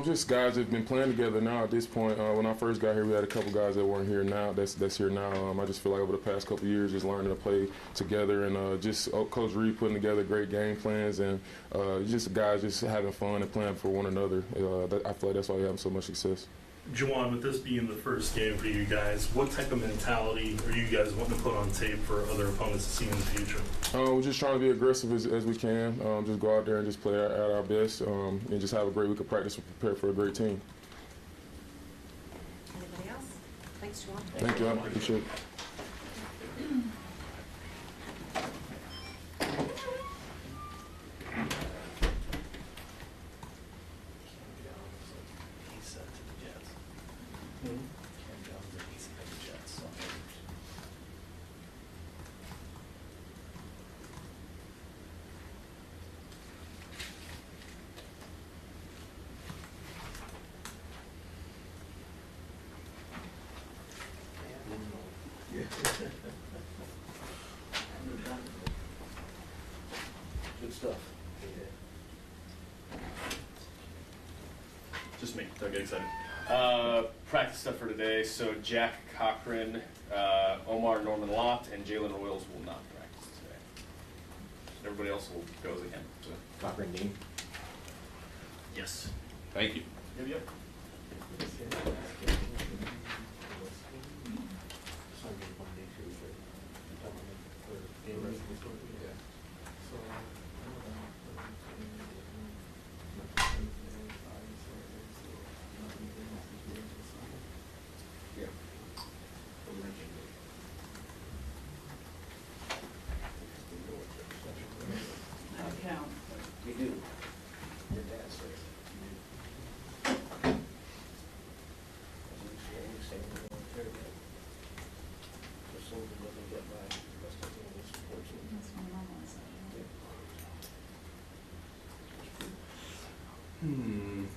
Just guys that have been playing together now at this point. When I first got here, we had a couple guys that weren't here now. That's here now. I just feel like over the past couple of years, just learning to play together and just Coach Reed putting together great game plans and just guys just having fun and playing for one another. I feel like that's why we're having so much success. Juwan, with this being the first game for you guys, what type of mentality are you guys wanting to put on tape for other opponents to see in the future? We're just trying to be aggressive as we can. Just go out there and just play at our best and just have a great week of practice and prepare for a great team. Anybody else? Thanks, Juwan. Thank you. I appreciate it. Good stuff. Just me. Don't get excited. Practice stuff for today. So Jack Cochran, Omar Norman Lott, and Jalen Royals will not practice today. Everybody else will go as again. So. Cochran Dean? Yes. Thank you. Yep. We do. Your dad says.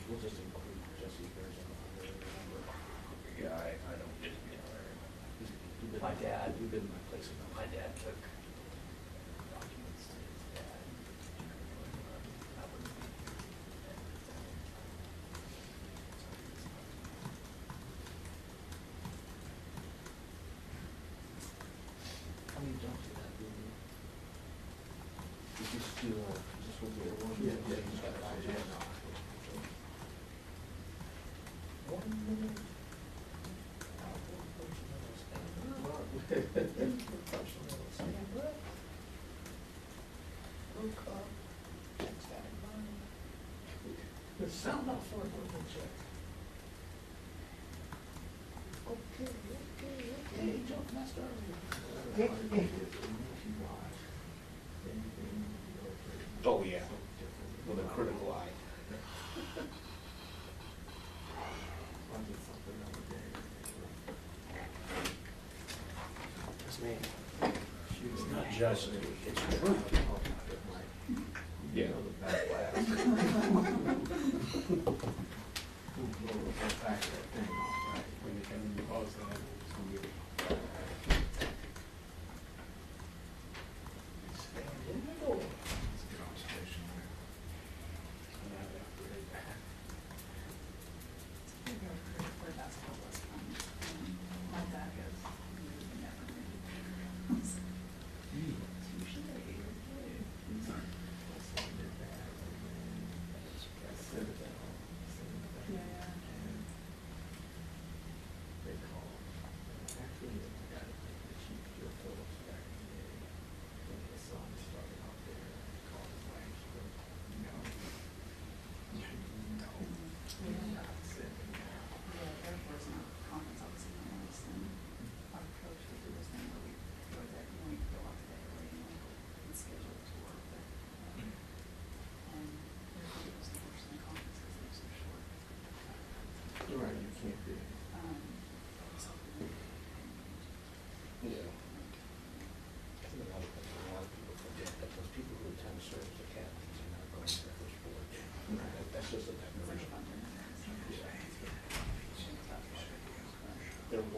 We'll just include Jesse's version on there, remember? Yeah, I don't get to be on there. My dad, we've been in my place, my dad took documents to his dad. How many don't do that, do you? You just do, just with the one? Yeah, yeah. You just got it. 1 minute. Sound off for a check. Okay, jump master. Oh yeah, with a critical eye. That's me. It's not just me, it's true. Yeah.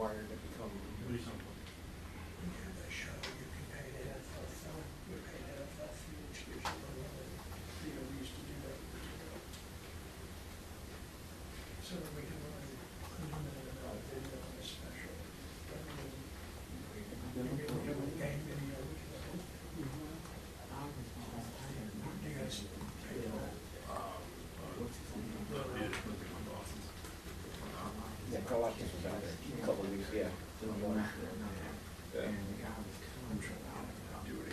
hardwired to become something. So we can run unlimited amount of video on a special. We can game video. Yeah, Carl Watkins was out there a couple of weeks, yeah. Do it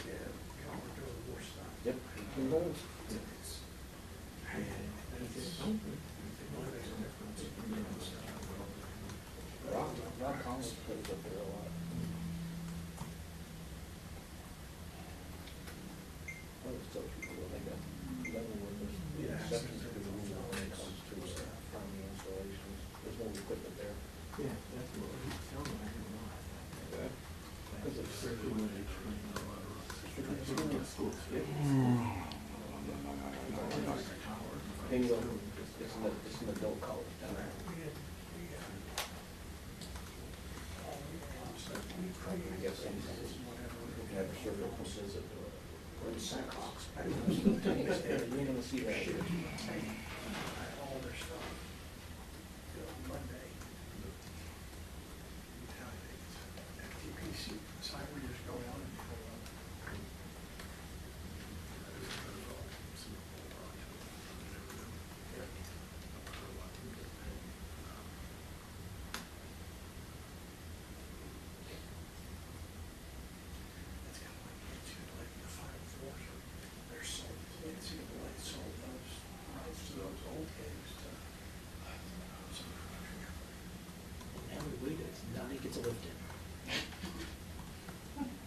again. We're doing more stuff. Yep. Rob Collins plays up there a lot. I was telling people they got level with this. Exceptions to the rule when it comes to primary installations. There's no equipment there. Yeah, that's what he's telling me. I didn't realize that. Because it's strictly it's an adult college down there. I guess we have a survey process at the Hancock. You're gonna see that. All their stuff. Monday. FTPC, cyber just go on and go on. It's kind of like, it's like the Final Fours, they're sold, it's like sold those rights to those old games to some country. Every week, Donnie gets a lift in.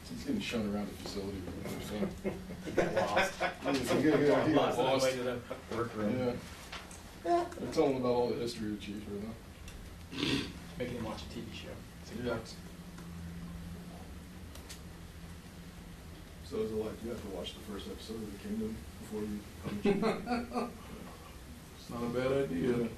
He's getting shown around the facility. He got lost. He got lost. Way to the workroom. Yeah. They're telling him about all the history of the Chiefs right now. Making him watch a TV show. Yeah. So is it like you have to watch the first episode of The Kingdom before you come? It's not a bad idea.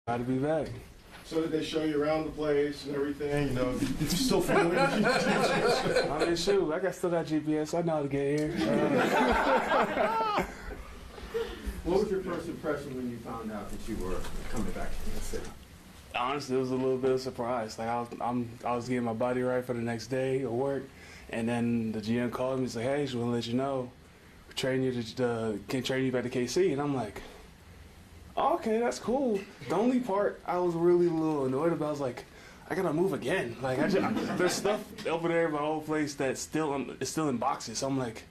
Glad to be back. So did they show you around the place and everything? You know, did you still feel it? I mean, shoot, I still got GPS. I know how to get here. What was your first impression when you found out that you were coming back to Kansas City? Honestly, it was a little bit of a surprise. Like I was getting my body right for the next day of work, and then the GM called me and said, "Hey, just want to let you know, we're training you can train you back to KC." And I'm like, oh, "Okay, that's cool." The only part I was really a little annoyed about was like, I gotta move again. Like there's stuff over there in my whole place that's still in boxes. So I'm like,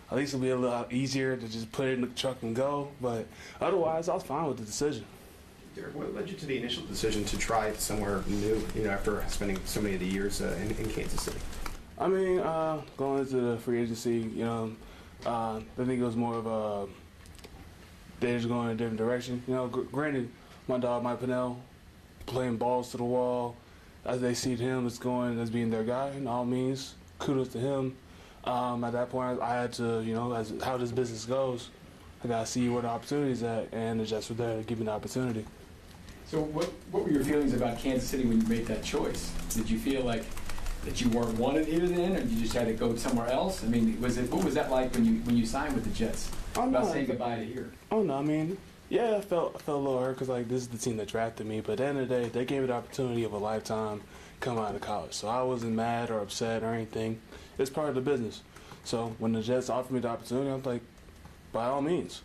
at least it'll be a little easier to just put it in the truck and go. But otherwise, I was fine with the decision. Derek, what led you to the initial decision to try somewhere new, after spending so many of the years in Kansas City? I mean, going into the free agency, I think it was more of a, they're just going in a different direction. Granted, my dog, Mike Pennell, playing balls to the wall, as they see him as being their guy, and all means, kudos to him. At that point, I had to, as how this business goes, I got to see where the opportunity's at, and the Jets were there to give me the opportunity. So what were your feelings about Kansas City when you made that choice? Did you feel like that you weren't wanted here then, or you just had to go somewhere else? I mean, what was that like when you signed with the Jets? About saying goodbye to here? Oh no, I mean, yeah, I felt a little hurt because this is the team that drafted me. But at the end of the day, they gave me the opportunity of a lifetime coming out of college. So I wasn't mad or upset or anything. It's part of the business. So when the Jets offered me the opportunity, I'm like, by all means.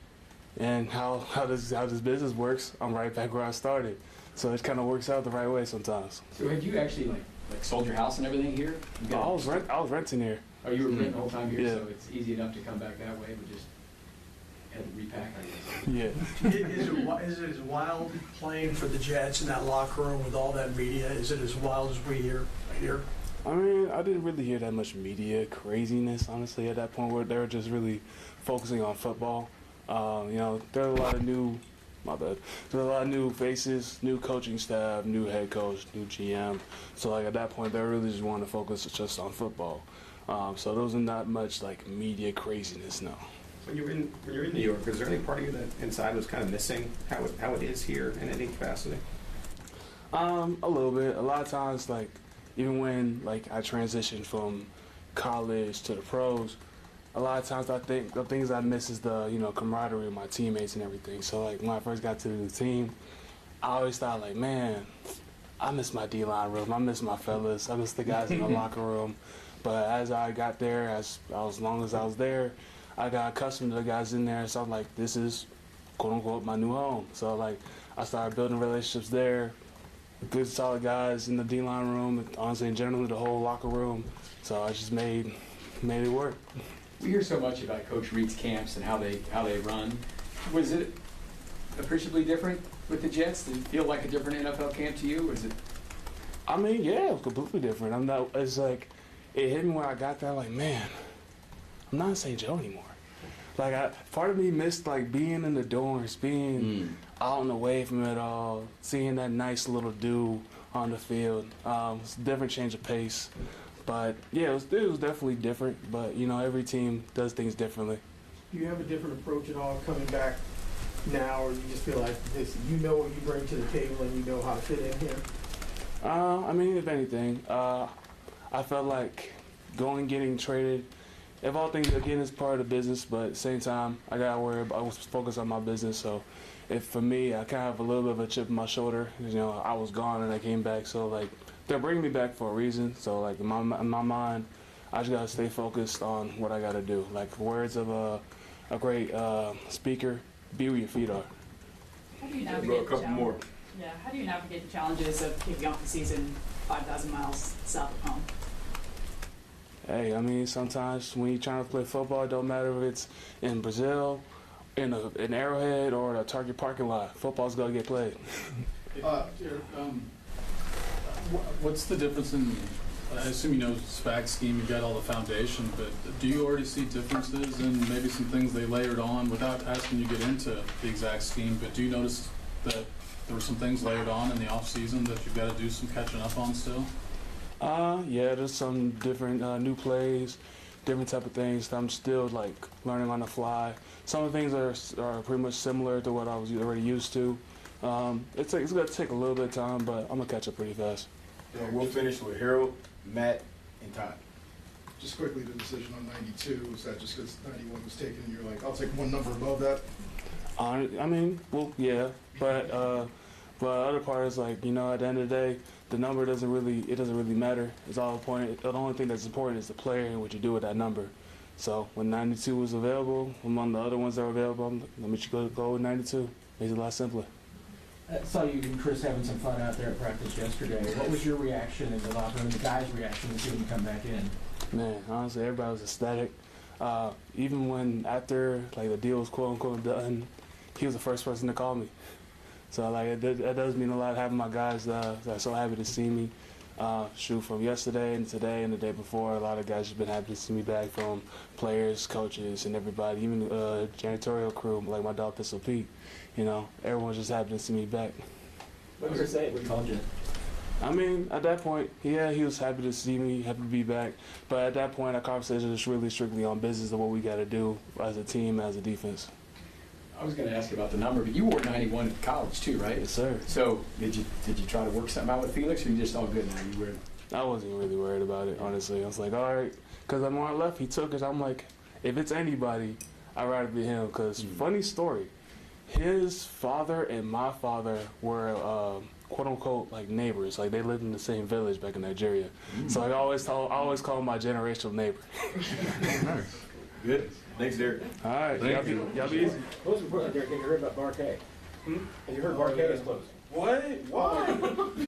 And how this business works, I'm right back where I started. So it kind of works out the right way sometimes. So had you actually like sold your house and everything here? I was renting here. Oh, you were renting the whole time here, yeah. So it's easy enough to come back that way, but just had to repack, I guess. Yeah. Is it as wild playing for the Jets in that locker room with all that media? Is it as wild as we hear here? I mean, I didn't really hear that much media craziness, honestly, at that point where they were just really focusing on football. There are a lot of new faces, new coaching staff, new head coach, new GM. So at that point, they really just wanted to focus just on football. So there was not much media craziness, no. When you're in New York, is there any part of you that inside was kind of missing how it is here in any capacity? A little bit. A lot of times, even when I transitioned from college to the pros, a lot of times I think the things I miss is the camaraderie of my teammates and everything. So when I first got to the team, I always thought man, I miss my D-line room. I miss my fellas. I miss the guys in the locker room. But as I got there, as long as I was there, I got accustomed to the guys in there. So I'm like, this is quote unquote my new home. So I started building relationships there. Good solid guys in the D-line room, and honestly, in general, the whole locker room. So I just made it work. We hear so much about Coach Reed's camps and how they run. Was it appreciably different with the Jets? Did it feel like a different NFL camp to you, or is it? I mean, yeah, it was completely different. It's it hit me when I got there. Man, I'm not in St. Joe anymore. Part of me missed being in the dorms, being out and away from it all, seeing that nice little dew on the field. It's a different change of pace. But yeah, it was definitely different. But every team does things differently. Do you have a different approach at all coming back now, or you just feel like this? You know what you bring to the table, and you know how to fit in here. I mean, if anything, I felt like getting traded. If all things again is part of the business, but at the same time, I gotta worry about. I was focused on my business, so for me, I kind of have a little bit of a chip on my shoulder. I was gone and I came back, so they're bringing me back for a reason. So in my mind, I just gotta stay focused on what I gotta do. Words of a great speaker: be where your feet are. How do you navigate a couple more. Yeah. How do you navigate the challenges of kicking off the season 5,000 miles south of home? Hey, I mean, sometimes when you're trying to play football, it don't matter if it's in Brazil, in an Arrowhead, or a Target parking lot. Football's gonna get played. What's the difference in? I assume you know SPAC scheme. You've got all the foundation, but do you already see differences in maybe some things they layered on without asking you to get into the exact scheme? But do you notice that there were some things layered on in the off season that you've got to do some catching up on still? Yeah, there's some different new plays, different type of things that I'm still learning on the fly. Some of the things are pretty much similar to what I was already used to. It's going to take a little bit of time, but I'm going to catch up pretty fast. Yeah, we'll finish with Harold, Matt, and Todd. Just quickly, the decision on 92, was that just because 91 was taken and you're like, I'll take one number above that? I mean, well, yeah, but other part is like, you know, at the end of the day, the number doesn't really matter. It's all point. The only thing that's important is the player and what you do with that number. So when 92 was available, among the other ones that were available, let me go with 92. Makes it a lot simpler. I saw you and Chris having some fun out there at practice yesterday. What was your reaction in the locker room, the guys' reaction to seeing you come back in? Man, honestly, everybody was ecstatic. Even when after like the deal was quote unquote done, he was the first person to call me. So like that does mean a lot having my guys that are so happy to see me. Shoot, from yesterday and today and the day before, a lot of guys have been happy to see me back, from players, coaches, and everybody, even janitorial crew like my dog Pistol Pete. You know, everyone's just happy to see me back. What was it say? What called you? I mean, at that point, yeah, he was happy to see me, happy to be back. But at that point, our conversation was really strictly on business of what we got to do as a team, as a defense. I was going to ask you about the number, but you wore 91 at college too, right? Yes, sir. So did you try to work something out with Felix, or you just all good now? You were. I wasn't really worried about it, honestly. I was like, all right, because when I left, he took it. I'm like, if it's anybody, I'd rather be him. Because funny story, his father and my father were quote unquote like neighbors. Like they lived in the same village back in Nigeria. So I always call him my generational neighbor. Good. Thanks, Derek. All right. Y'all be easy. What was important, Derek? Have you heard about Bar K? Have you heard Bar K is closed? What? Why?